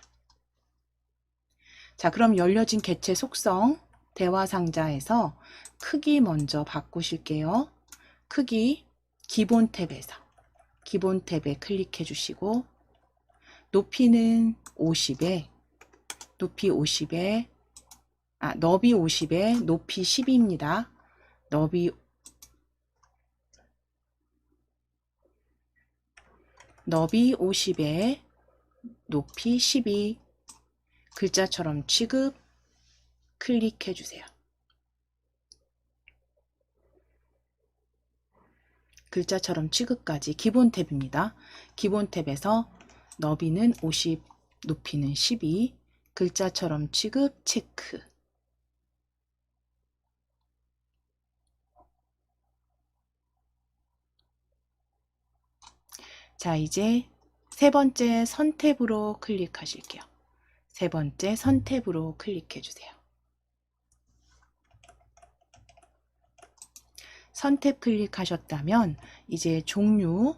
자, 그럼 열려진 개체 속성 대화 상자에서 크기 먼저 바꾸실게요. 크기 기본 탭에서 기본 탭에 클릭해 주시고 높이는 50에 높이 50에 너비 50에 높이 10입니다. 너비 50에 높이 12 글자처럼 취급 클릭해 주세요. 글자처럼 취급까지 기본 탭입니다. 기본 탭에서 너비는 50, 높이는 12, 글자처럼 취급 체크. 자, 이제 세 번째 선 탭으로 클릭하실게요. 세 번째 선 탭으로 클릭해 주세요. 선 탭 클릭하셨다면 이제 종류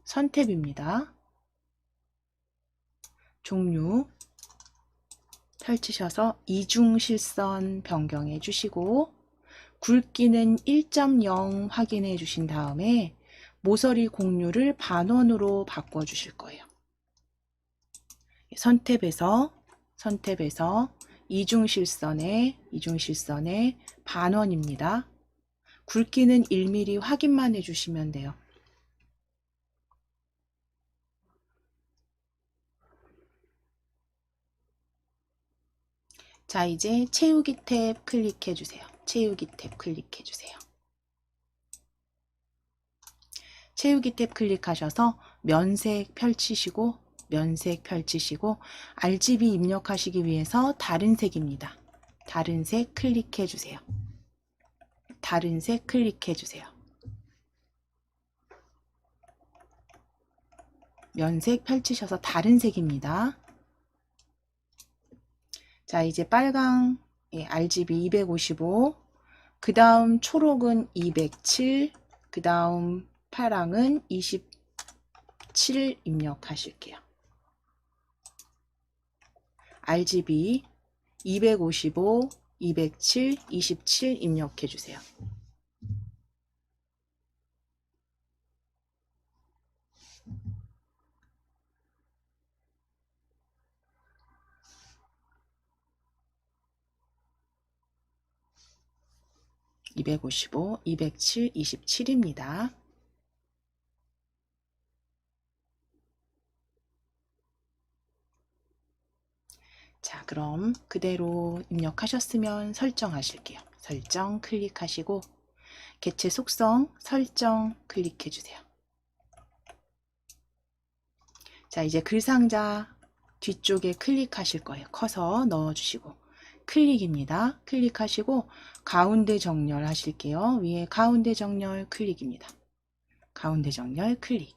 선 탭입니다. 종류 펼치셔서 이중 실선 변경해 주시고 굵기는 1.0 확인해 주신 다음에 모서리 공류를 반원으로 바꿔 주실 거예요. 선 탭에서 이중 실선에 반원입니다. 굵기는 1mm 확인만 해주시면 돼요. 자, 이제 채우기 탭 클릭해 주세요. 채우기 탭 클릭해 주세요. 채우기 탭 클릭하셔서 면색 펼치시고 RGB 입력하시기 위해서 다른 색입니다. 다른 색 클릭해 주세요. 다른 색 클릭해 주세요. 면색 펼치셔서 다른 색입니다. 자, 이제 빨강 RGB 255, 그 다음 초록은 207, 그 다음 파랑은 27 입력하실게요. RGB 255, 207, 27 입력해 주세요. (255) 207 27입니다. 자, 그럼 그대로 입력하셨으면 설정하실게요. 설정 클릭하시고 개체 속성 설정 클릭해 주세요. 자, 이제 글상자 뒤쪽에 클릭하실 거예요. 커서 넣어주시고 클릭입니다. 클릭하시고 가운데 정렬 하실게요. 위에 가운데 정렬 클릭입니다. 가운데 정렬 클릭.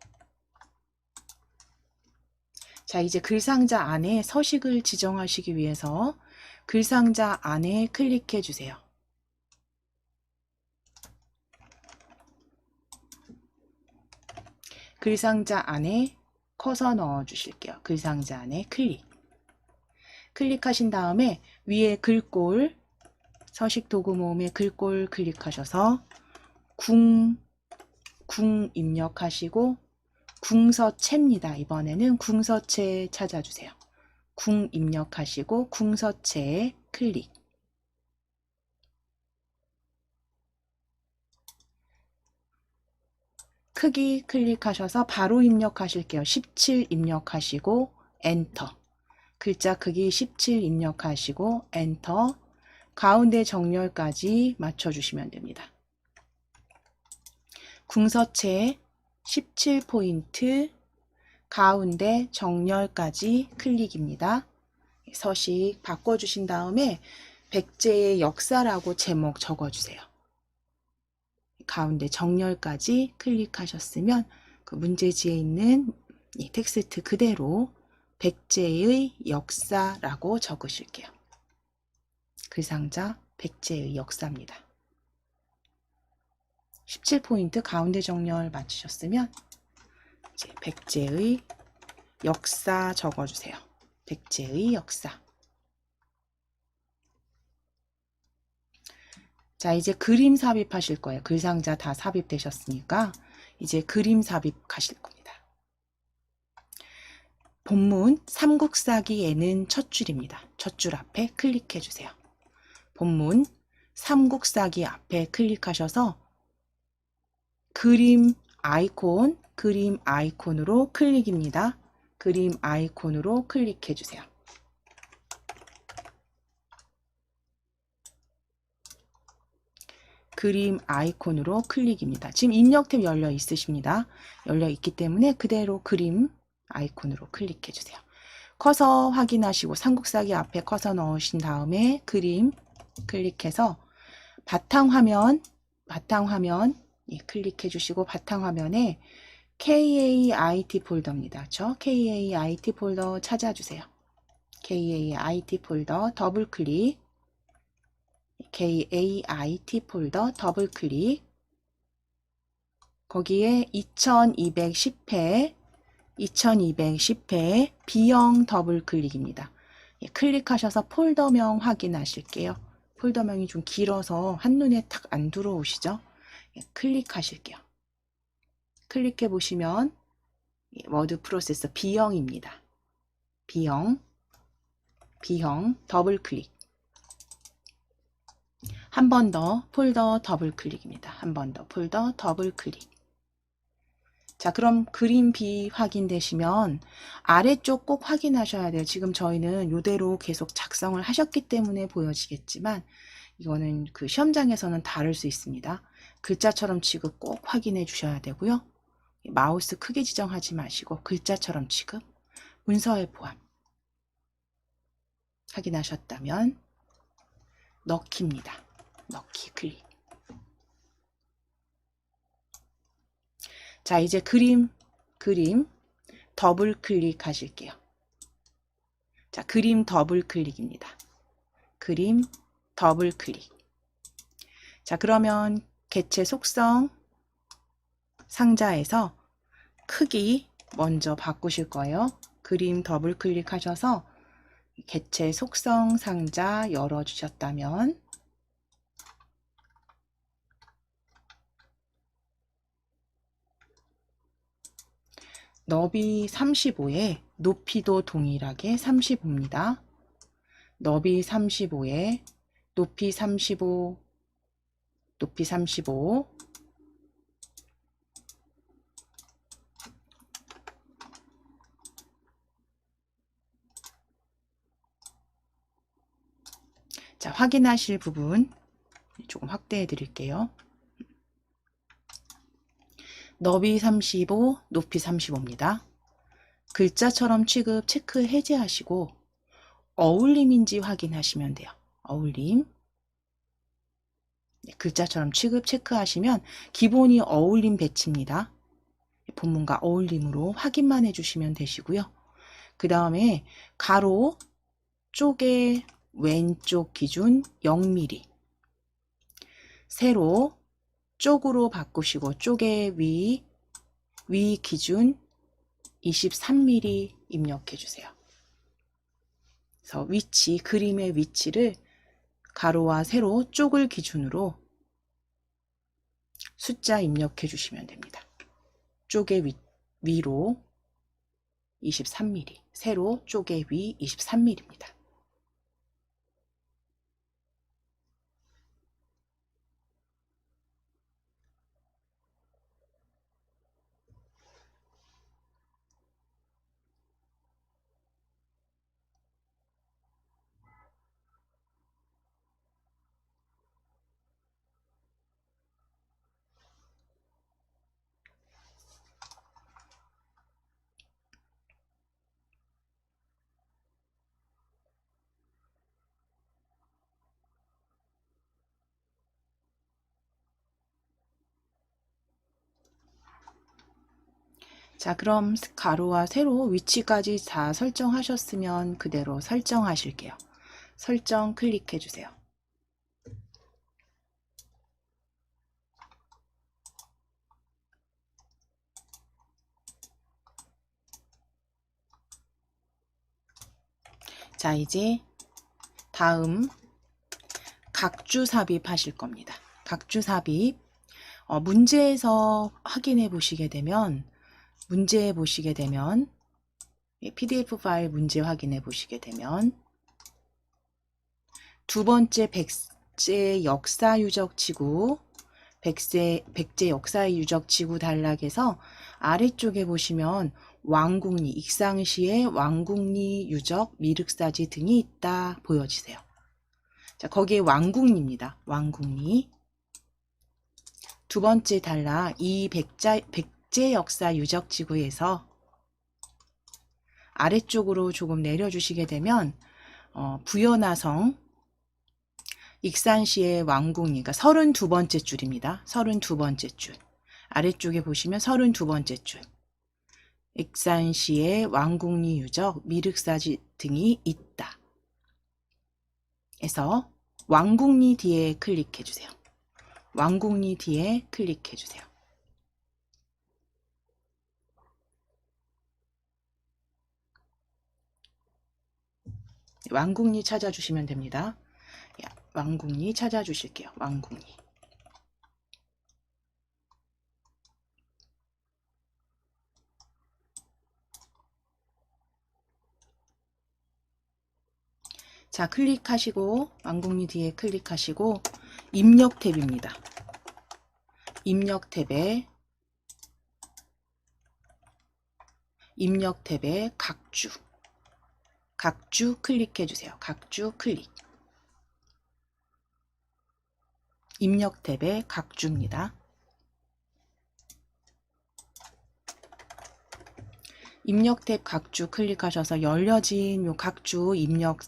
자, 이제 글상자 안에 서식을 지정하시기 위해서 글상자 안에 클릭해 주세요. 글상자 안에 커서 넣어 주실게요. 글상자 안에 클릭. 클릭하신 다음에 위에 글꼴, 서식 도구 모음의 글꼴 클릭하셔서 궁 입력하시고 궁서체입니다. 이번에는 궁서체 찾아주세요. 궁 입력하시고 궁서체 클릭. 크기 클릭하셔서 바로 입력하실게요. 17 입력하시고 엔터. 글자 크기 17 입력하시고 엔터. 가운데 정렬까지 맞춰주시면 됩니다. 궁서체 17포인트 가운데 정렬까지 클릭입니다. 서식 바꿔주신 다음에 백제의 역사라고 제목 적어주세요. 가운데 정렬까지 클릭하셨으면 그 문제지에 있는 이 텍스트 그대로 백제의 역사라고 적으실게요. 글상자 백제의 역사입니다. 17포인트 가운데 정렬 맞추셨으면 이제 백제의 역사 적어주세요. 백제의 역사. 자, 이제 그림 삽입하실 거예요. 글상자 다 삽입되셨으니까 이제 그림 삽입하실 겁니다. 본문 삼국사기에는 첫 줄입니다. 첫 줄 앞에 클릭해 주세요. 본문 삼국사기 앞에 클릭하셔서 그림 아이콘으로 클릭입니다. 그림 아이콘으로 클릭해 주세요. 그림 아이콘으로 클릭입니다. 지금 입력 탭 열려 있으십니다. 열려 있기 때문에 그대로 그림 아이콘으로 클릭해 주세요. 커서 확인하시고 삼국사기 앞에 커서 넣으신 다음에 그림 클릭해서 바탕화면 예, 클릭해 주시고 바탕화면에 KAIT 폴더입니다. 그렇죠? KAIT 폴더 찾아주세요. KAIT 폴더 더블 클릭. KAIT 폴더 더블 클릭. 거기에 2210회 B형 더블 클릭입니다. 예, 클릭하셔서 폴더명 확인하실게요. 폴더명이 좀 길어서 한눈에 탁 안 들어오시죠? 예, 클릭하실게요. 클릭해 보시면 워드 프로세서 B형입니다. B형 더블 클릭. 한 번 더 폴더 더블 클릭입니다. 한 번 더 폴더 더블 클릭. 자, 그럼 그림 B 확인되시면 아래쪽 꼭 확인하셔야 돼요. 지금 저희는 이대로 계속 작성을 하셨기 때문에 보여지겠지만 이거는 그 시험장에서는 다를 수 있습니다. 글자처럼 취급 꼭 확인해 주셔야 되고요. 마우스 크게 지정하지 마시고 글자처럼 취급, 문서의 포함 확인하셨다면 넣기입니다. 넣기 클릭. 자, 이제 그림 더블 클릭 하실게요. 자, 그림 더블 클릭입니다. 그림 더블 클릭. 자, 그러면 개체 속성 상자에서 크기 먼저 바꾸실 거예요. 그림 더블 클릭하셔서 개체 속성 상자 열어주셨다면 너비 35에 높이도 동일하게 35입니다. 너비 35에 높이 35, 높이 35. 자, 확인하실 부분 조금 확대해 드릴게요. 너비 35, 높이 35입니다. 글자처럼 취급 체크 해제하시고 어울림인지 확인하시면 돼요. 어울림. 글자처럼 취급 체크하시면 기본이 어울림 배치입니다. 본문과 어울림으로 확인만 해주시면 되시고요. 그 다음에 가로 쪽의 왼쪽 기준 0mm, 세로 쪽으로 바꾸시고 쪽의 위 기준 23mm 입력해 주세요. 그래서 위치, 그림의 위치를 가로와 세로 쪽을 기준으로 숫자 입력해 주시면 됩니다. 쪽의 위로 23mm, 세로 쪽의 위 23mm입니다. 자, 그럼 가로와 세로 위치까지 다 설정하셨으면 그대로 설정하실게요. 설정 클릭해 주세요. 자, 이제 다음 각주 삽입하실 겁니다. 각주 삽입. 문제에서 확인해 보시게 되면 PDF 파일 문제 확인해 보시게 되면 두 번째 백제 역사 유적 지구, 백제 역사 유적 지구 단락에서 아래쪽에 보시면 왕궁리, 익상시의 왕궁리 유적 미륵사지 등이 있다 보여지세요. 자, 거기에 왕궁리입니다. 왕궁리. 두 번째 단락 이 백제 역사 유적 지구에서 아래쪽으로 조금 내려주시게 되면 부연하성 익산시의 왕궁리가 32번째 줄입니다. 32번째 줄. 아래쪽에 보시면 32번째 줄. 익산시의 왕궁리 유적 미륵사지 등이 있다. 해서 왕궁리 뒤에 클릭해 주세요. 왕궁리 뒤에 클릭해 주세요. 왕궁리 찾아주시면 됩니다. 왕궁리 찾아주실게요. 왕궁리. 자, 클릭하시고 왕궁리 뒤에 클릭하시고 입력 탭입니다. 입력 탭에 각주 클릭해 주세요. 각주 클릭. 입력 탭에 각주입니다. 입력 탭 각주 클릭하셔서 열려진 요 각주 입력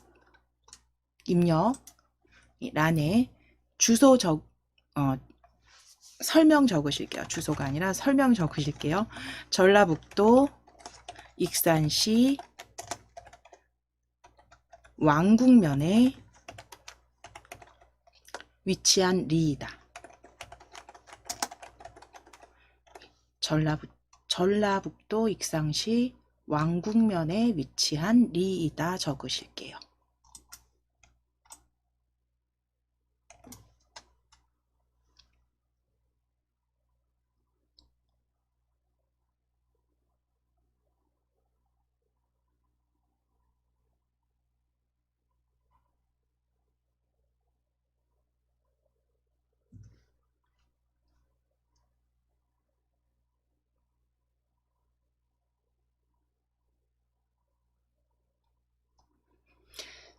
란에 주소 설명 적으실게요. 주소가 아니라 설명 적으실게요. 전라북도 익산시 왕궁면에 위치한 리이다. 전라북도 익산시 왕궁면에 위치한 리이다 적으실게요.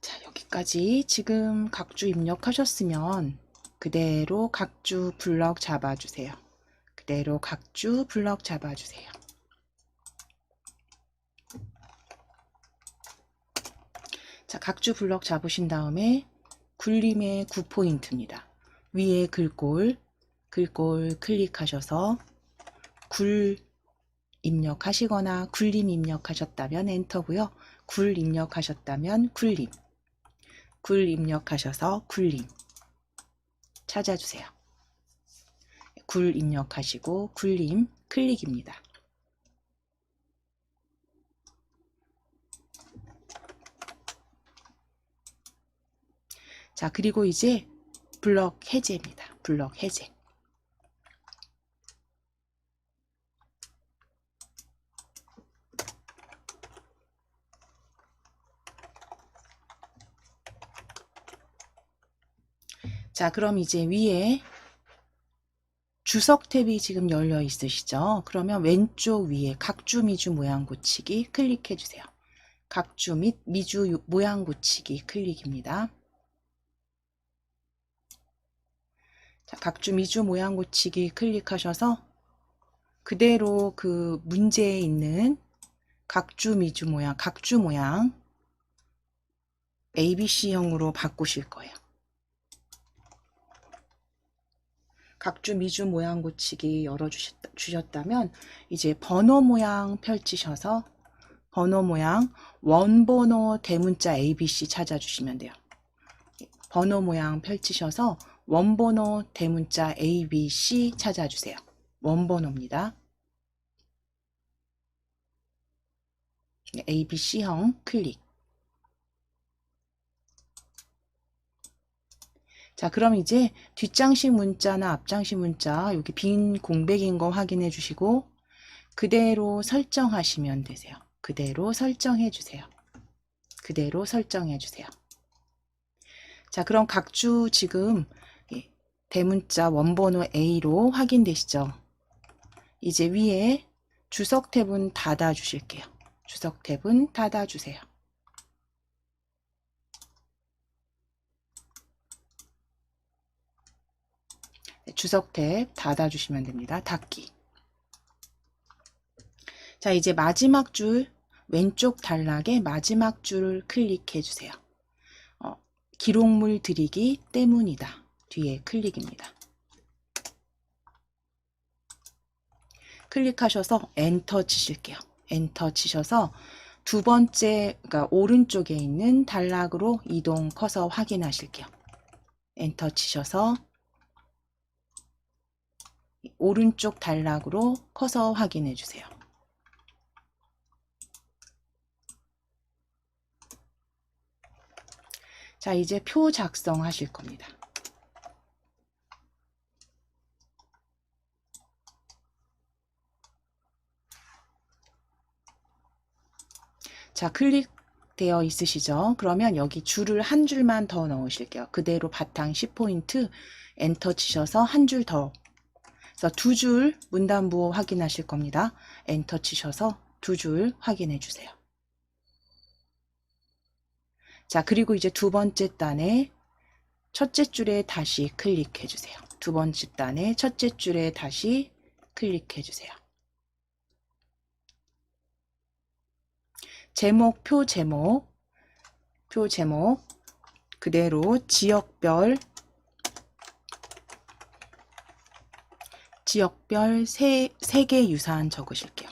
자, 여기까지 지금 각주 입력하셨으면 그대로 각주 블럭 잡아주세요. 그대로 각주 블럭 잡아주세요. 자, 각주 블럭 잡으신 다음에 굴림의 9포인트입니다. 위에 글꼴 클릭하셔서 굴 입력하시거나 굴림 입력하셨다면 엔터고요. 굴 입력하셨다면 굴림, 굴 입력하셔서 굴림 찾아주세요. 굴 입력하시고 굴림 클릭입니다. 자, 그리고 이제 블럭 해제입니다. 블럭 해제. 자, 그럼 이제 위에 주석 탭이 지금 열려 있으시죠? 그러면 왼쪽 위에 각주 미주 모양 고치기 클릭해 주세요. 각주 및 미주 모양 고치기 클릭입니다. 자, 각주 미주 모양 고치기 클릭하셔서 그대로 그 문제에 있는 각주 미주 모양, 각주 모양 ABC형으로 바꾸실 거예요. 각주 미주 모양 고치기 열어주셨다면 이제 번호 모양 펼치셔서 번호 모양 원번호 대문자 ABC 찾아주시면 돼요. 번호 모양 펼치셔서 원번호 대문자 ABC 찾아주세요. 원번호입니다. ABC형 클릭. 자, 그럼 이제 뒷장식 문자나 앞장식 문자 여기 빈 공백인 거 확인해 주시고 그대로 설정하시면 되세요. 그대로 설정해 주세요. 그대로 설정해 주세요. 자, 그럼 각주 지금 대문자 원번호 A로 확인되시죠? 이제 위에 주석 탭은 닫아 주실게요. 주석 탭은 닫아 주세요. 주석 탭 닫아 주시면 됩니다. 닫기. 자, 이제 마지막 줄 왼쪽 단락에 마지막 줄을 클릭해 주세요. 기록물 드리기 때문이다. 뒤에 클릭입니다. 클릭하셔서 엔터 치실게요. 엔터 치셔서 두 번째, 그러니까 오른쪽에 있는 단락으로 이동 커서 확인하실게요. 엔터 치셔서 오른쪽 단락으로 커서 확인해 주세요. 자, 이제 표 작성하실 겁니다. 자, 클릭되어 있으시죠? 그러면 여기 줄을 한 줄만 더 넣으실게요. 그대로 바탕 10포인트 엔터 치셔서 한 줄 더. 그래서 두 줄 문단부 확인하실 겁니다. 엔터 치셔서 두 줄 확인해 주세요. 자, 그리고 이제 두 번째 단에 첫째 줄에 다시 클릭해 주세요. 두 번째 단에 첫째 줄에 다시 클릭해 주세요. 제목, 표 제목 그대로 지역별 세계유산 적으실게요.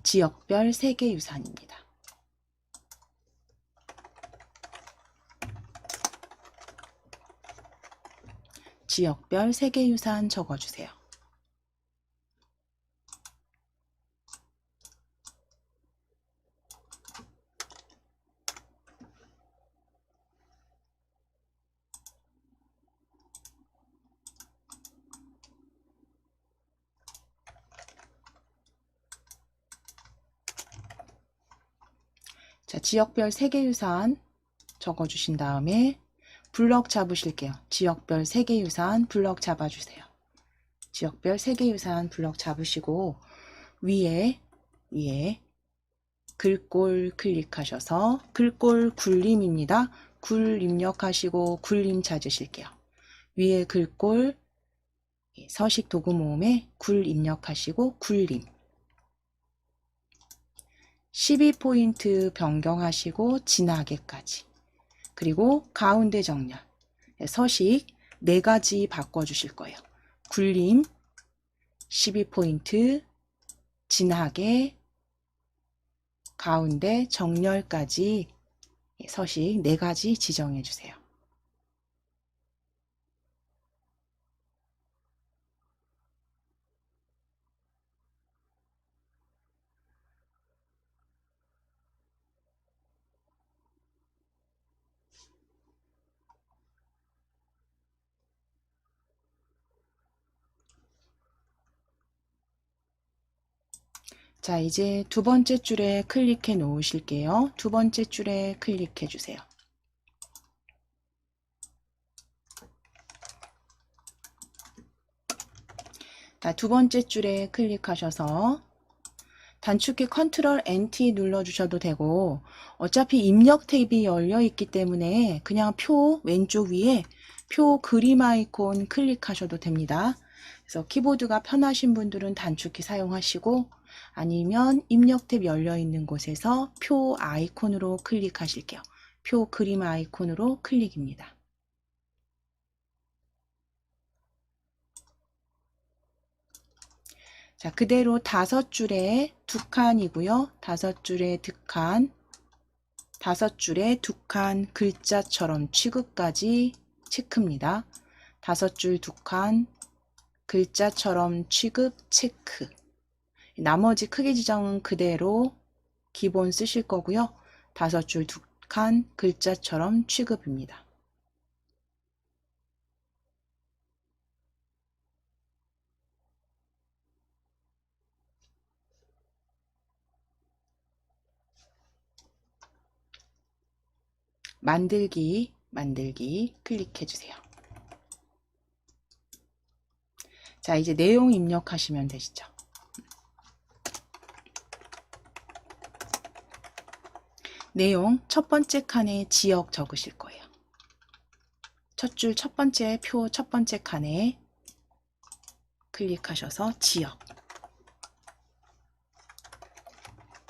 지역별 세계유산입니다. 지역별 세계유산 적어주세요. 자, 지역별 세계유산 적어주신 다음에 블럭 잡으실게요. 지역별 세계유산 블럭 잡아주세요. 지역별 세계유산 블럭 잡으시고 위에 글꼴 클릭하셔서 글꼴 굴림입니다. 굴 입력하시고 굴림 찾으실게요. 위에 글꼴 서식 도구 모음에 굴 입력하시고 굴림 12포인트 변경하시고 지나게까지 그리고 가운데 정렬 서식 4가지 바꿔주실 거예요. 굴림 12포인트 진하게 가운데 정렬까지 서식 4가지 지정해 주세요. 자, 이제 두 번째 줄에 클릭해 놓으실게요. 두 번째 줄에 클릭해 주세요. 자, 두 번째 줄에 클릭하셔서 단축키 컨트롤 NT 눌러주셔도 되고, 어차피 입력 탭이 열려 있기 때문에 그냥 표 왼쪽 위에 표 그림 아이콘 클릭하셔도 됩니다. 그래서 키보드가 편하신 분들은 단축키 사용하시고, 아니면 입력 탭 열려 있는 곳에서 표 아이콘으로 클릭하실게요. 표 그림 아이콘으로 클릭입니다. 자, 그대로 다섯 줄에 두 칸이고요. 다섯 줄에 두 칸, 다섯 줄에 두 칸 글자처럼 취급까지 체크입니다. 다섯 줄 두 칸 글자처럼 취급 체크. 나머지 크기 지정은 그대로 기본 쓰실 거고요. 다섯 줄 두 칸 글자처럼 취급입니다. 만들기 클릭해 주세요. 자, 이제 내용 입력하시면 되시죠. 내용 첫 번째 칸에 지역 적으실 거예요. 첫 줄 첫 번째 표 첫 번째 칸에 클릭하셔서 지역,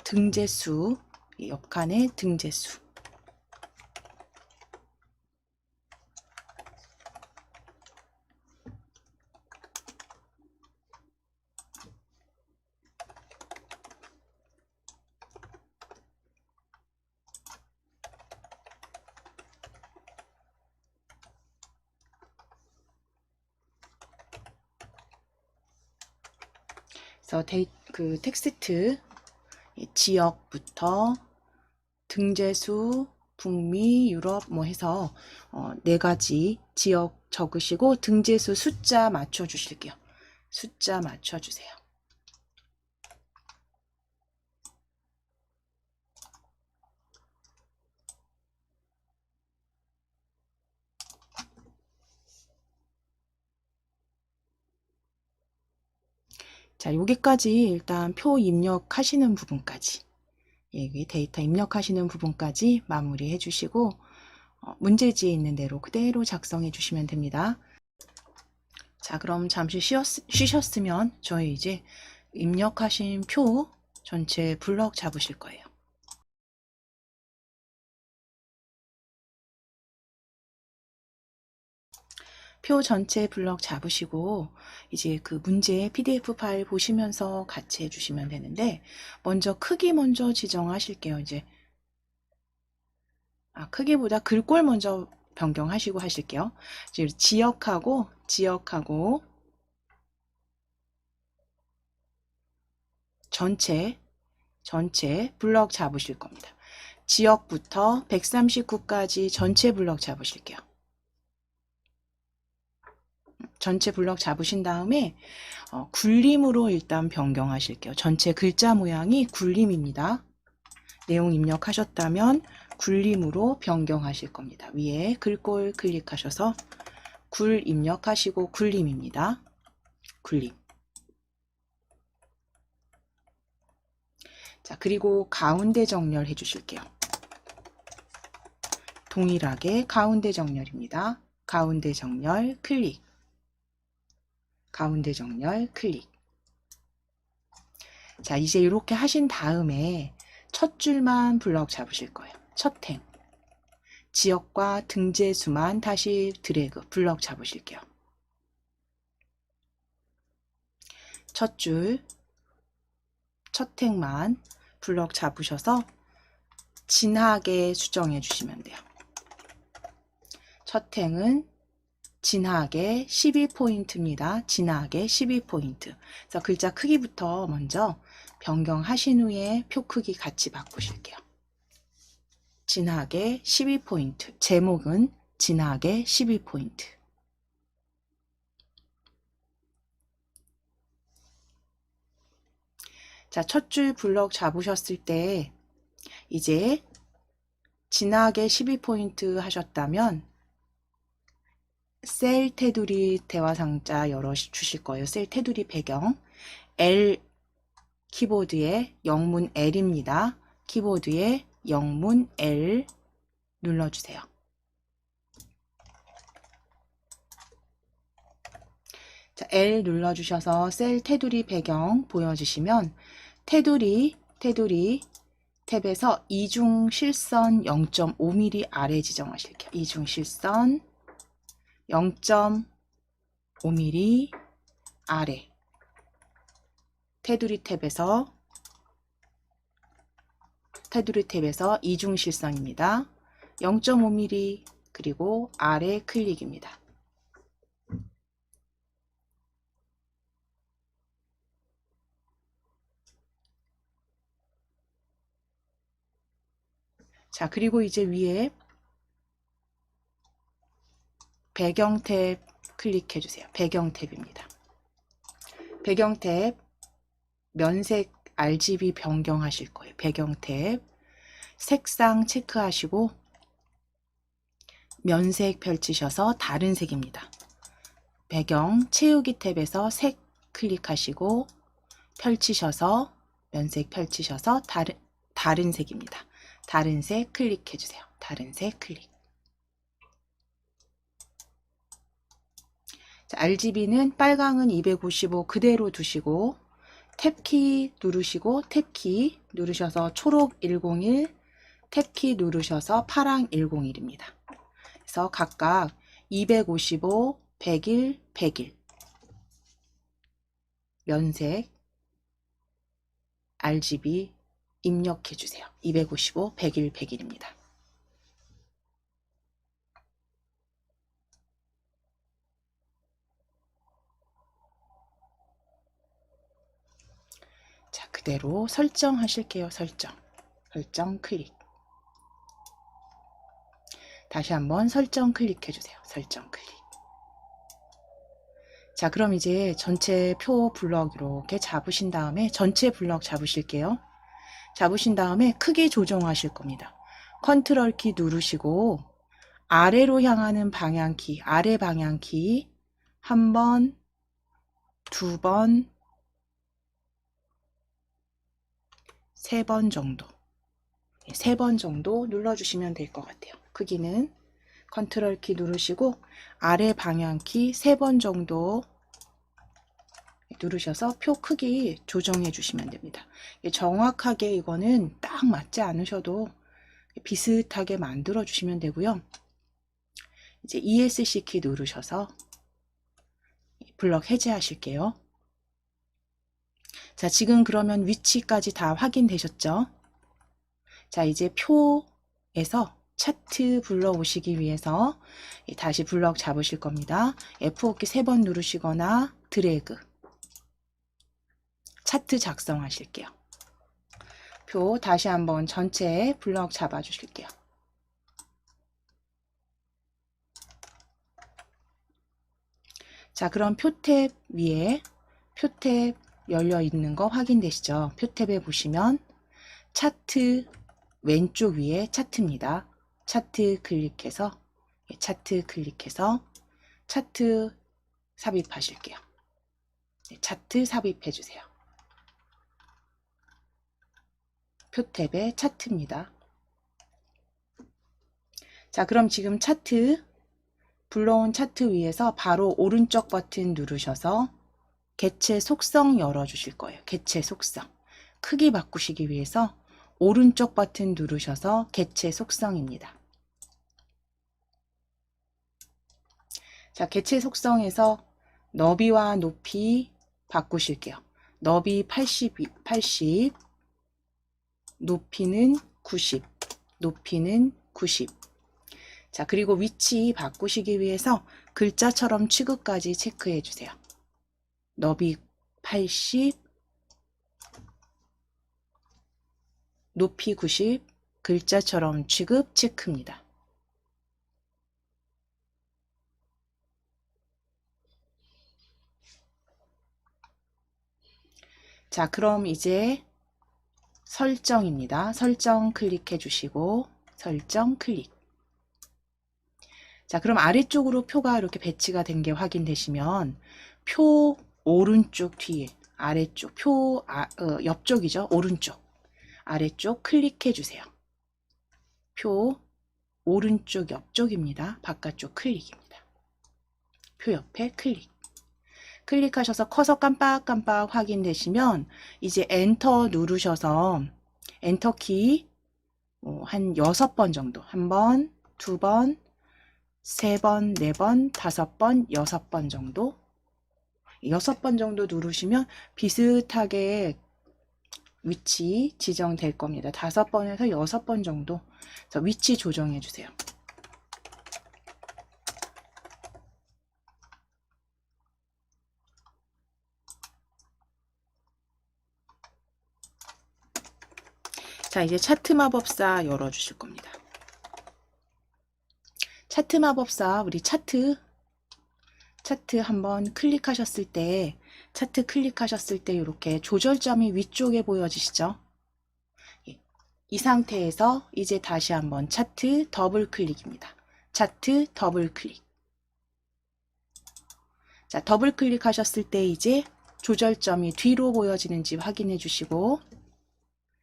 등재수, 옆칸에 등재수, 그래서 그 텍스트 지역부터 등재수, 북미, 유럽 뭐 해서 네 가지 지역 적으시고 등재수 숫자 맞춰 주실게요. 숫자 맞춰 주세요. 자, 여기까지 일단 표 입력하시는 부분까지, 여기 데이터 입력하시는 부분까지 마무리해 주시고 문제지에 있는 대로 그대로 작성해 주시면 됩니다. 자, 그럼 잠시 쉬셨으면 저희 이제 입력하신 표 전체 블럭 잡으실 거예요. 표 전체 블럭 잡으시고 이제 그 문제 PDF 파일 보시면서 같이 해주시면 되는데, 먼저 크기 먼저 지정하실게요. 이제 크기보다 글꼴 먼저 변경하시고 하실게요. 지역하고 전체 블럭 잡으실 겁니다. 지역부터 139까지 전체 블럭 잡으실게요. 전체 블럭 잡으신 다음에 굴림으로 일단 변경하실게요. 전체 글자 모양이 굴림입니다. 내용 입력하셨다면 굴림으로 변경하실 겁니다. 위에 글꼴 클릭하셔서 굴 입력하시고 굴림입니다. 굴림. 자, 그리고 가운데 정렬 해주실게요. 동일하게 가운데 정렬입니다. 가운데 정렬 클릭. 가운데 정렬 클릭. 자, 이제 이렇게 하신 다음에 첫 줄만 블럭 잡으실 거예요. 첫 행. 지역과 등재수만 다시 드래그 블럭 잡으실게요. 첫 줄, 첫 행만 블럭 잡으셔서 진하게 수정해 주시면 돼요. 첫 행은 진하게 12포인트입니다. 진하게 12포인트. 그래서 글자 크기부터 먼저 변경하신 후에 표 크기 같이 바꾸실게요. 진하게 12포인트. 제목은 진하게 12포인트. 자, 첫 줄 블럭 잡으셨을 때 이제 진하게 12포인트 하셨다면 셀 테두리 대화상자 열어 주실 거예요. 셀 테두리 배경 L 키보드에 영문 L입니다. 키보드에 영문 L 눌러주세요. 자, L 눌러주셔서 셀 테두리 배경 보여주시면 테두리 탭에서 이중 실선 0.5mm 아래 지정하실게요. 이중 실선 0.5mm 아래 테두리 탭에서 이중 실선입니다. 0.5mm 그리고 아래 클릭입니다. 자, 그리고 이제 위에 배경 탭 클릭해 주세요. 배경 탭입니다. 배경 탭 면색 RGB 변경하실 거예요. 배경 탭 색상 체크하시고 면색 펼치셔서 다른 색입니다. 배경 채우기 탭에서 색 클릭하시고 펼치셔서 면색 펼치셔서 다른 색입니다. 다른 색 클릭해 주세요. 다른 색 클릭. 자, RGB는 빨강은 255 그대로 두시고 탭키 누르시고 탭키 누르셔서 초록 101, 탭키 누르셔서 파랑 101입니다. 그래서 각각 255, 101, 101 면색 RGB 입력해 주세요. 255, 101, 101입니다. 자, 그대로 설정하실게요. 설정 클릭. 다시 한번 설정 클릭해 주세요. 설정 클릭. 자, 그럼 이제 전체 표 블럭 이렇게 잡으신 다음에 전체 블럭 잡으실게요. 잡으신 다음에 크기 조정하실 겁니다. 컨트롤 키 누르시고 아래로 향하는 방향키, 아래 방향키 한 번, 두 번, 세 번 정도. 세 번 정도 눌러주시면 될 것 같아요. 크기는 컨트롤 키 누르시고 아래 방향키 3번 정도 누르셔서 표 크기 조정해 주시면 됩니다. 정확하게 이거는 딱 맞지 않으셔도 비슷하게 만들어 주시면 되고요. 이제 ESC 키 누르셔서 블럭 해제하실게요. 자, 지금 그러면 위치까지 다 확인되셨죠? 자, 이제 표에서 차트 불러오시기 위해서 다시 블럭 잡으실 겁니다. F5키 3번 누르시거나 드래그 차트 작성하실게요. 표 다시 한번 전체 블럭 잡아 주실게요. 자, 그럼 표 탭 위에 표 탭 열려 있는 거 확인되시죠? 표 탭에 보시면 차트 왼쪽 위에 차트입니다. 차트 클릭해서 차트 삽입하실게요. 차트 삽입해 주세요. 표 탭의 차트입니다. 자, 그럼 지금 차트 불러온 차트 위에서 바로 오른쪽 버튼 누르셔서 개체 속성 열어 주실 거예요. 개체 속성. 크기 바꾸시기 위해서 오른쪽 버튼 누르셔서 개체 속성입니다. 자, 개체 속성에서 너비와 높이 바꾸실게요. 너비 80, 높이는 90, 높이는 90. 자, 그리고 위치 바꾸시기 위해서 글자처럼 취급까지 체크해 주세요. 너비 80, 높이 90, 글자처럼 취급 체크입니다. 자, 그럼 이제 설정입니다. 설정 클릭해 주시고 설정 클릭. 자, 그럼 아래쪽으로 표가 이렇게 배치가 된 게 확인되시면 표 오른쪽 뒤에 아래쪽 표 옆쪽이죠. 오른쪽 아래쪽 클릭해 주세요. 표 오른쪽 옆쪽입니다. 바깥쪽 클릭입니다. 표 옆에 클릭. 클릭하셔서 커서 깜빡깜빡 확인되시면 이제 엔터 누르셔서 엔터 키 한 6번 정도 1번, 2번, 3번, 4번, 5번, 6번 정도 6번 정도 누르시면 비슷하게 위치 지정될 겁니다. 5번에서 6번 정도 위치 조정해 주세요. 자, 이제 차트 마법사 열어주실 겁니다. 차트 마법사 우리 차트 한번 클릭하셨을 때 차트 클릭하셨을 때 이렇게 조절점이 위쪽에 보여지시죠? 이 상태에서 이제 다시 한번 차트 더블 클릭입니다. 차트 더블 클릭. 자, 더블 클릭하셨을 때 이제 조절점이 뒤로 보여지는지 확인해 주시고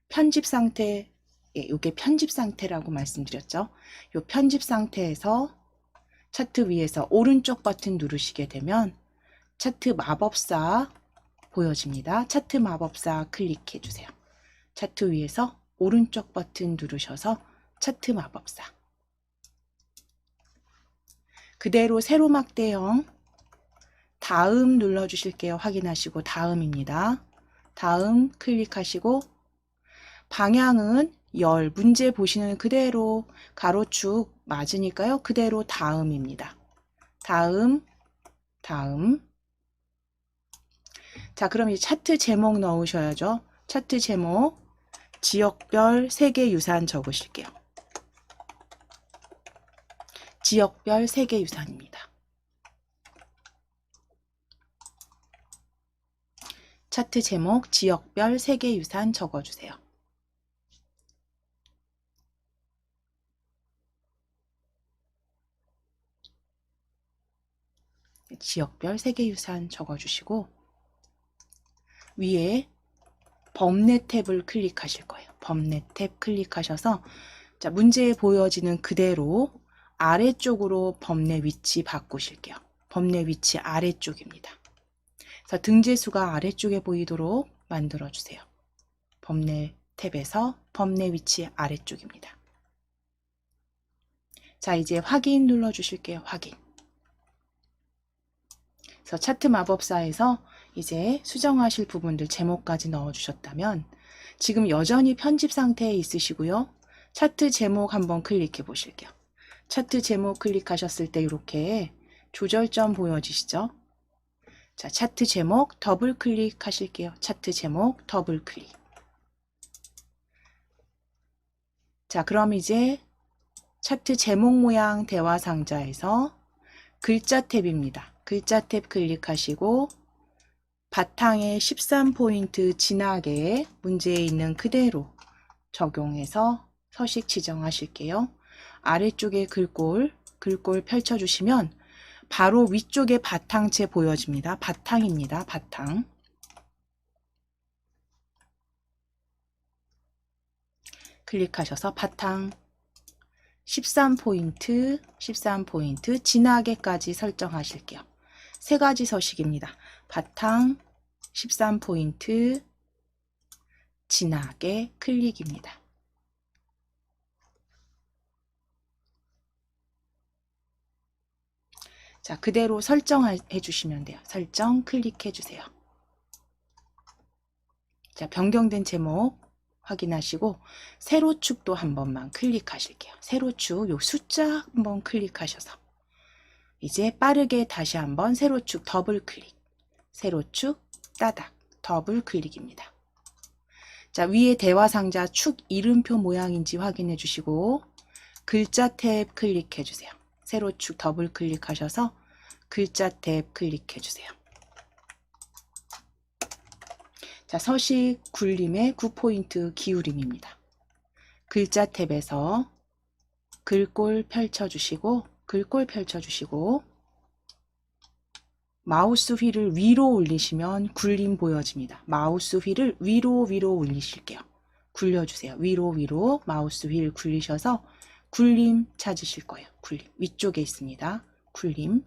편집 상태, 이게 편집 상태라고 말씀드렸죠. 이 편집 상태에서 차트 위에서 오른쪽 버튼 누르시게 되면 차트 마법사 보여집니다. 차트 마법사 클릭해 주세요. 차트 위에서 오른쪽 버튼 누르셔서 차트 마법사. 그대로 세로 막대형 다음 눌러주실게요. 확인하시고 다음입니다. 다음 클릭하시고 방향은 열, 문제 보시는 그대로 가로축 맞으니까요. 그대로 다음입니다. 다음. 자, 그럼 이 차트 제목 넣으셔야죠. 차트 제목 지역별 세계유산 적으실게요. 지역별 세계유산입니다. 차트 제목 지역별 세계유산 적어주세요. 지역별 세계유산 적어주시고 위에 범례 탭을 클릭하실 거예요. 범례 탭 클릭하셔서 자, 문제에 보여지는 그대로 아래쪽으로 범례 위치 바꾸실게요. 범례 위치 아래쪽입니다. 그래서 등재수가 아래쪽에 보이도록 만들어주세요. 범례 탭에서 범례 위치 아래쪽입니다. 자, 이제 확인 눌러주실게요. 확인. 그래서 차트 마법사에서 이제 수정하실 부분들 제목까지 넣어주셨다면 지금 여전히 편집 상태에 있으시고요. 차트 제목 한번 클릭해 보실게요. 차트 제목 클릭하셨을 때 이렇게 조절점 보여지시죠? 자, 차트 제목 더블 클릭하실게요. 차트 제목 더블 클릭. 자, 그럼 이제 차트 제목 모양 대화 상자에서 글자 탭입니다. 글자 탭 클릭하시고 바탕에 13포인트 진하게 문제에 있는 그대로 적용해서 서식 지정하실게요. 아래쪽에 글꼴 펼쳐주시면 바로 위쪽에 바탕체 보여집니다. 바탕입니다. 바탕. 클릭하셔서 바탕 13포인트 진하게까지 설정하실게요. 세 가지 서식입니다. 바탕 13포인트 진하게 클릭입니다. 자, 그대로 설정해 주시면 돼요. 설정 클릭해 주세요. 자, 변경된 제목 확인하시고 세로축도 한 번만 클릭하실게요. 세로축 요 숫자 한번 클릭하셔서 이제 빠르게 다시 한번 세로축 더블 클릭. 세로축 따닥 더블 클릭입니다. 자, 위에 대화 상자 축 이름표 모양인지 확인해 주시고 글자 탭 클릭해 주세요. 세로축 더블 클릭하셔서 글자 탭 클릭해 주세요. 자, 서식 굴림의 9포인트 기울임입니다. 글자 탭에서 글꼴 펼쳐주시고 마우스 휠을 위로 올리시면 굴림 보여집니다. 마우스 휠을 위로 올리실게요. 굴려주세요. 위로 마우스 휠 굴리셔서 굴림 찾으실 거예요. 굴림 위쪽에 있습니다. 굴림.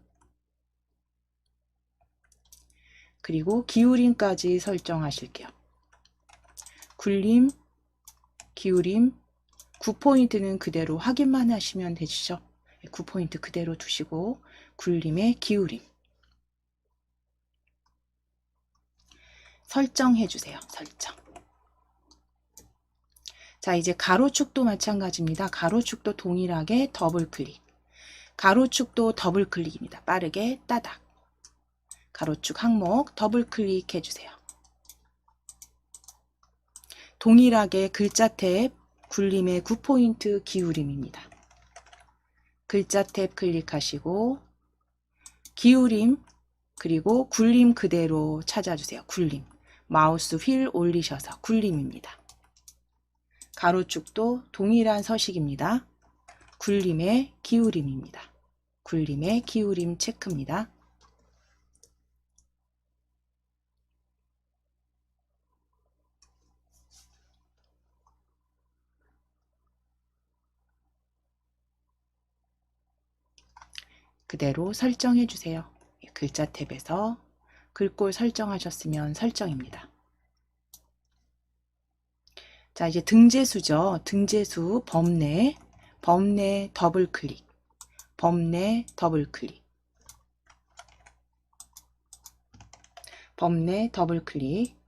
그리고 기울임까지 설정하실게요. 굴림, 기울임, 9포인트는 그대로 확인만 하시면 되시죠. 9포인트 그대로 두시고 굴림의 기울임 설정해 주세요. 설정. 자, 이제 가로축도 마찬가지입니다. 가로축도 동일하게 더블 클릭. 가로축도 더블 클릭입니다. 빠르게 따닥. 가로축 항목 더블 클릭해 주세요. 동일하게 글자 탭 굴림의 9포인트 기울임입니다. 글자 탭 클릭하시고 기울임 그리고 굴림 그대로 찾아주세요. 굴림. 마우스 휠 올리셔서 굴림입니다. 가로축도 동일한 서식입니다. 굴림의 기울임입니다. 굴림의 기울임 체크입니다. 그대로 설정해 주세요. 글자 탭에서 글꼴 설정하셨으면 설정입니다. 자, 이제 등재수죠. 등재수 범내 더블 클릭. 범내 더블 클릭. 범내 더블 클릭.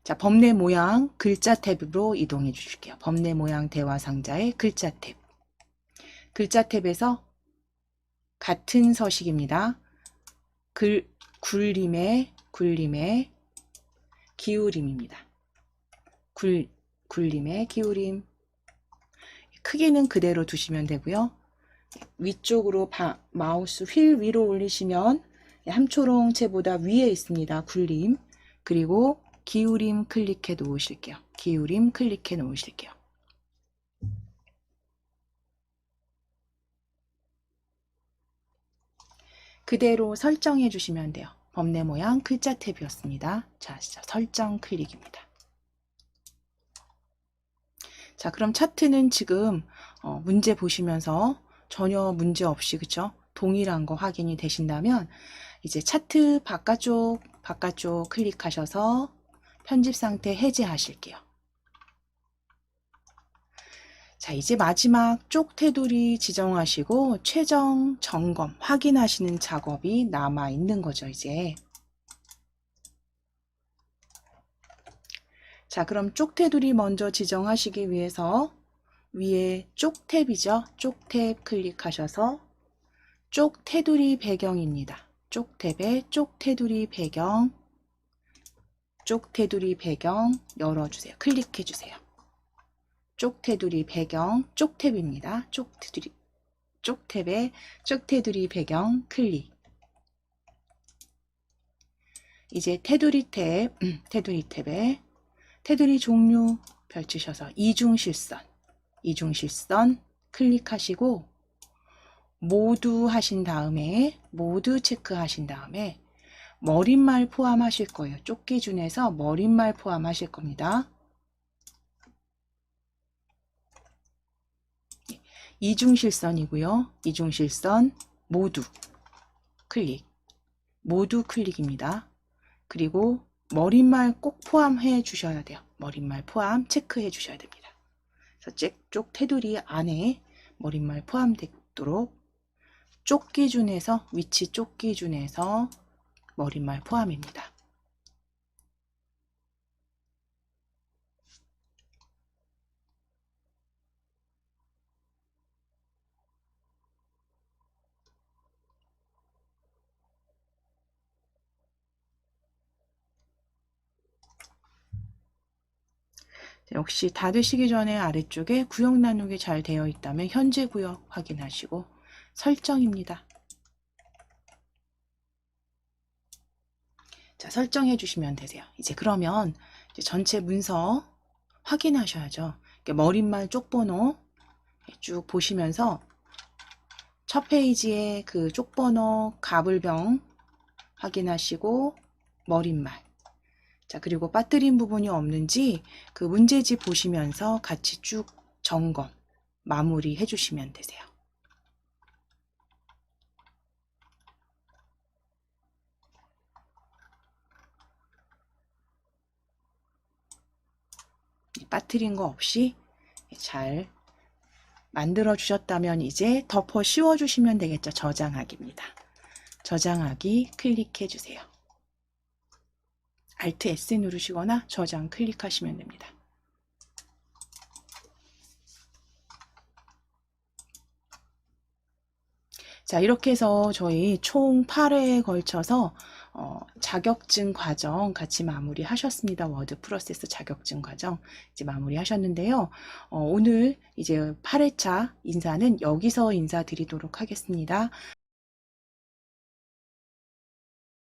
자, 범내 모양 글자 탭으로 이동해 주실게요. 범내 모양 대화 상자의 글자 탭. 글자 탭에서 같은 서식입니다. 굴림의 기울임입니다. 굴림의 기울임. 크기는 그대로 두시면 되고요. 위쪽으로 마우스 휠 위로 올리시면 함초롱체보다 위에 있습니다. 굴림. 그리고 기울임 클릭해 놓으실게요. 기울임 클릭해 놓으실게요. 그대로 설정해 주시면 돼요. 범내 모양 글자 탭이었습니다. 자, 설정 클릭입니다. 자, 그럼 차트는 지금 문제 보시면서 전혀 문제 없이 그쵸? 동일한 거 확인이 되신다면 이제 차트 바깥쪽 클릭하셔서 편집 상태 해제하실게요. 자, 이제 마지막 쪽 테두리 지정하시고 최종 점검 확인하시는 작업이 남아 있는 거죠, 이제. 자, 그럼 쪽 테두리 먼저 지정하시기 위해서 위에 쪽 탭이죠. 쪽 탭 클릭하셔서 쪽 테두리 배경입니다. 쪽 탭에 쪽 테두리 배경 열어주세요. 클릭해 주세요. 쪽 테두리 배경 쪽 탭입니다. 쪽 탭에 쪽 테두리 배경 클릭. 이제 테두리 탭에 테두리 종류 펼치셔서 이중실선 클릭하시고 모두 체크하신 다음에 머릿말 포함하실 거예요. 쪽 기준에서 머릿말 포함하실 겁니다. 이중실선이고요. 이중실선 모두 클릭입니다. 그리고 머릿말 꼭 포함해 주셔야 돼요. 머릿말 포함 체크해 주셔야 됩니다. 그래서 쪽 테두리 안에 머릿말 포함되도록 위치 쪽 기준에서 머릿말 포함입니다. 역시 닫으시기 전에 아래쪽에 구역 나누기 잘 되어 있다면 현재 구역 확인하시고 설정입니다. 자, 설정해 주시면 되세요. 이제 그러면 이제 전체 문서 확인하셔야죠. 머릿말 쪽번호 쭉 보시면서 첫 페이지에 그 쪽번호 가불병 확인하시고 머릿말. 자, 그리고 빠뜨린 부분이 없는지 그 문제집 보시면서 같이 쭉 점검, 마무리 해주시면 되세요. 빠뜨린 거 없이 잘 만들어 주셨다면 이제 덮어 씌워 주시면 되겠죠. 저장하기입니다. 저장하기 클릭해 주세요. Alt S 누르시거나 저장 클릭하시면 됩니다. 자, 이렇게 해서 저희 총 8회에 걸쳐서 자격증 과정 같이 마무리 하셨습니다. 워드 프로세스 자격증 과정 이제 마무리 하셨는데요. 오늘 이제 8회차 인사는 여기서 인사드리도록 하겠습니다.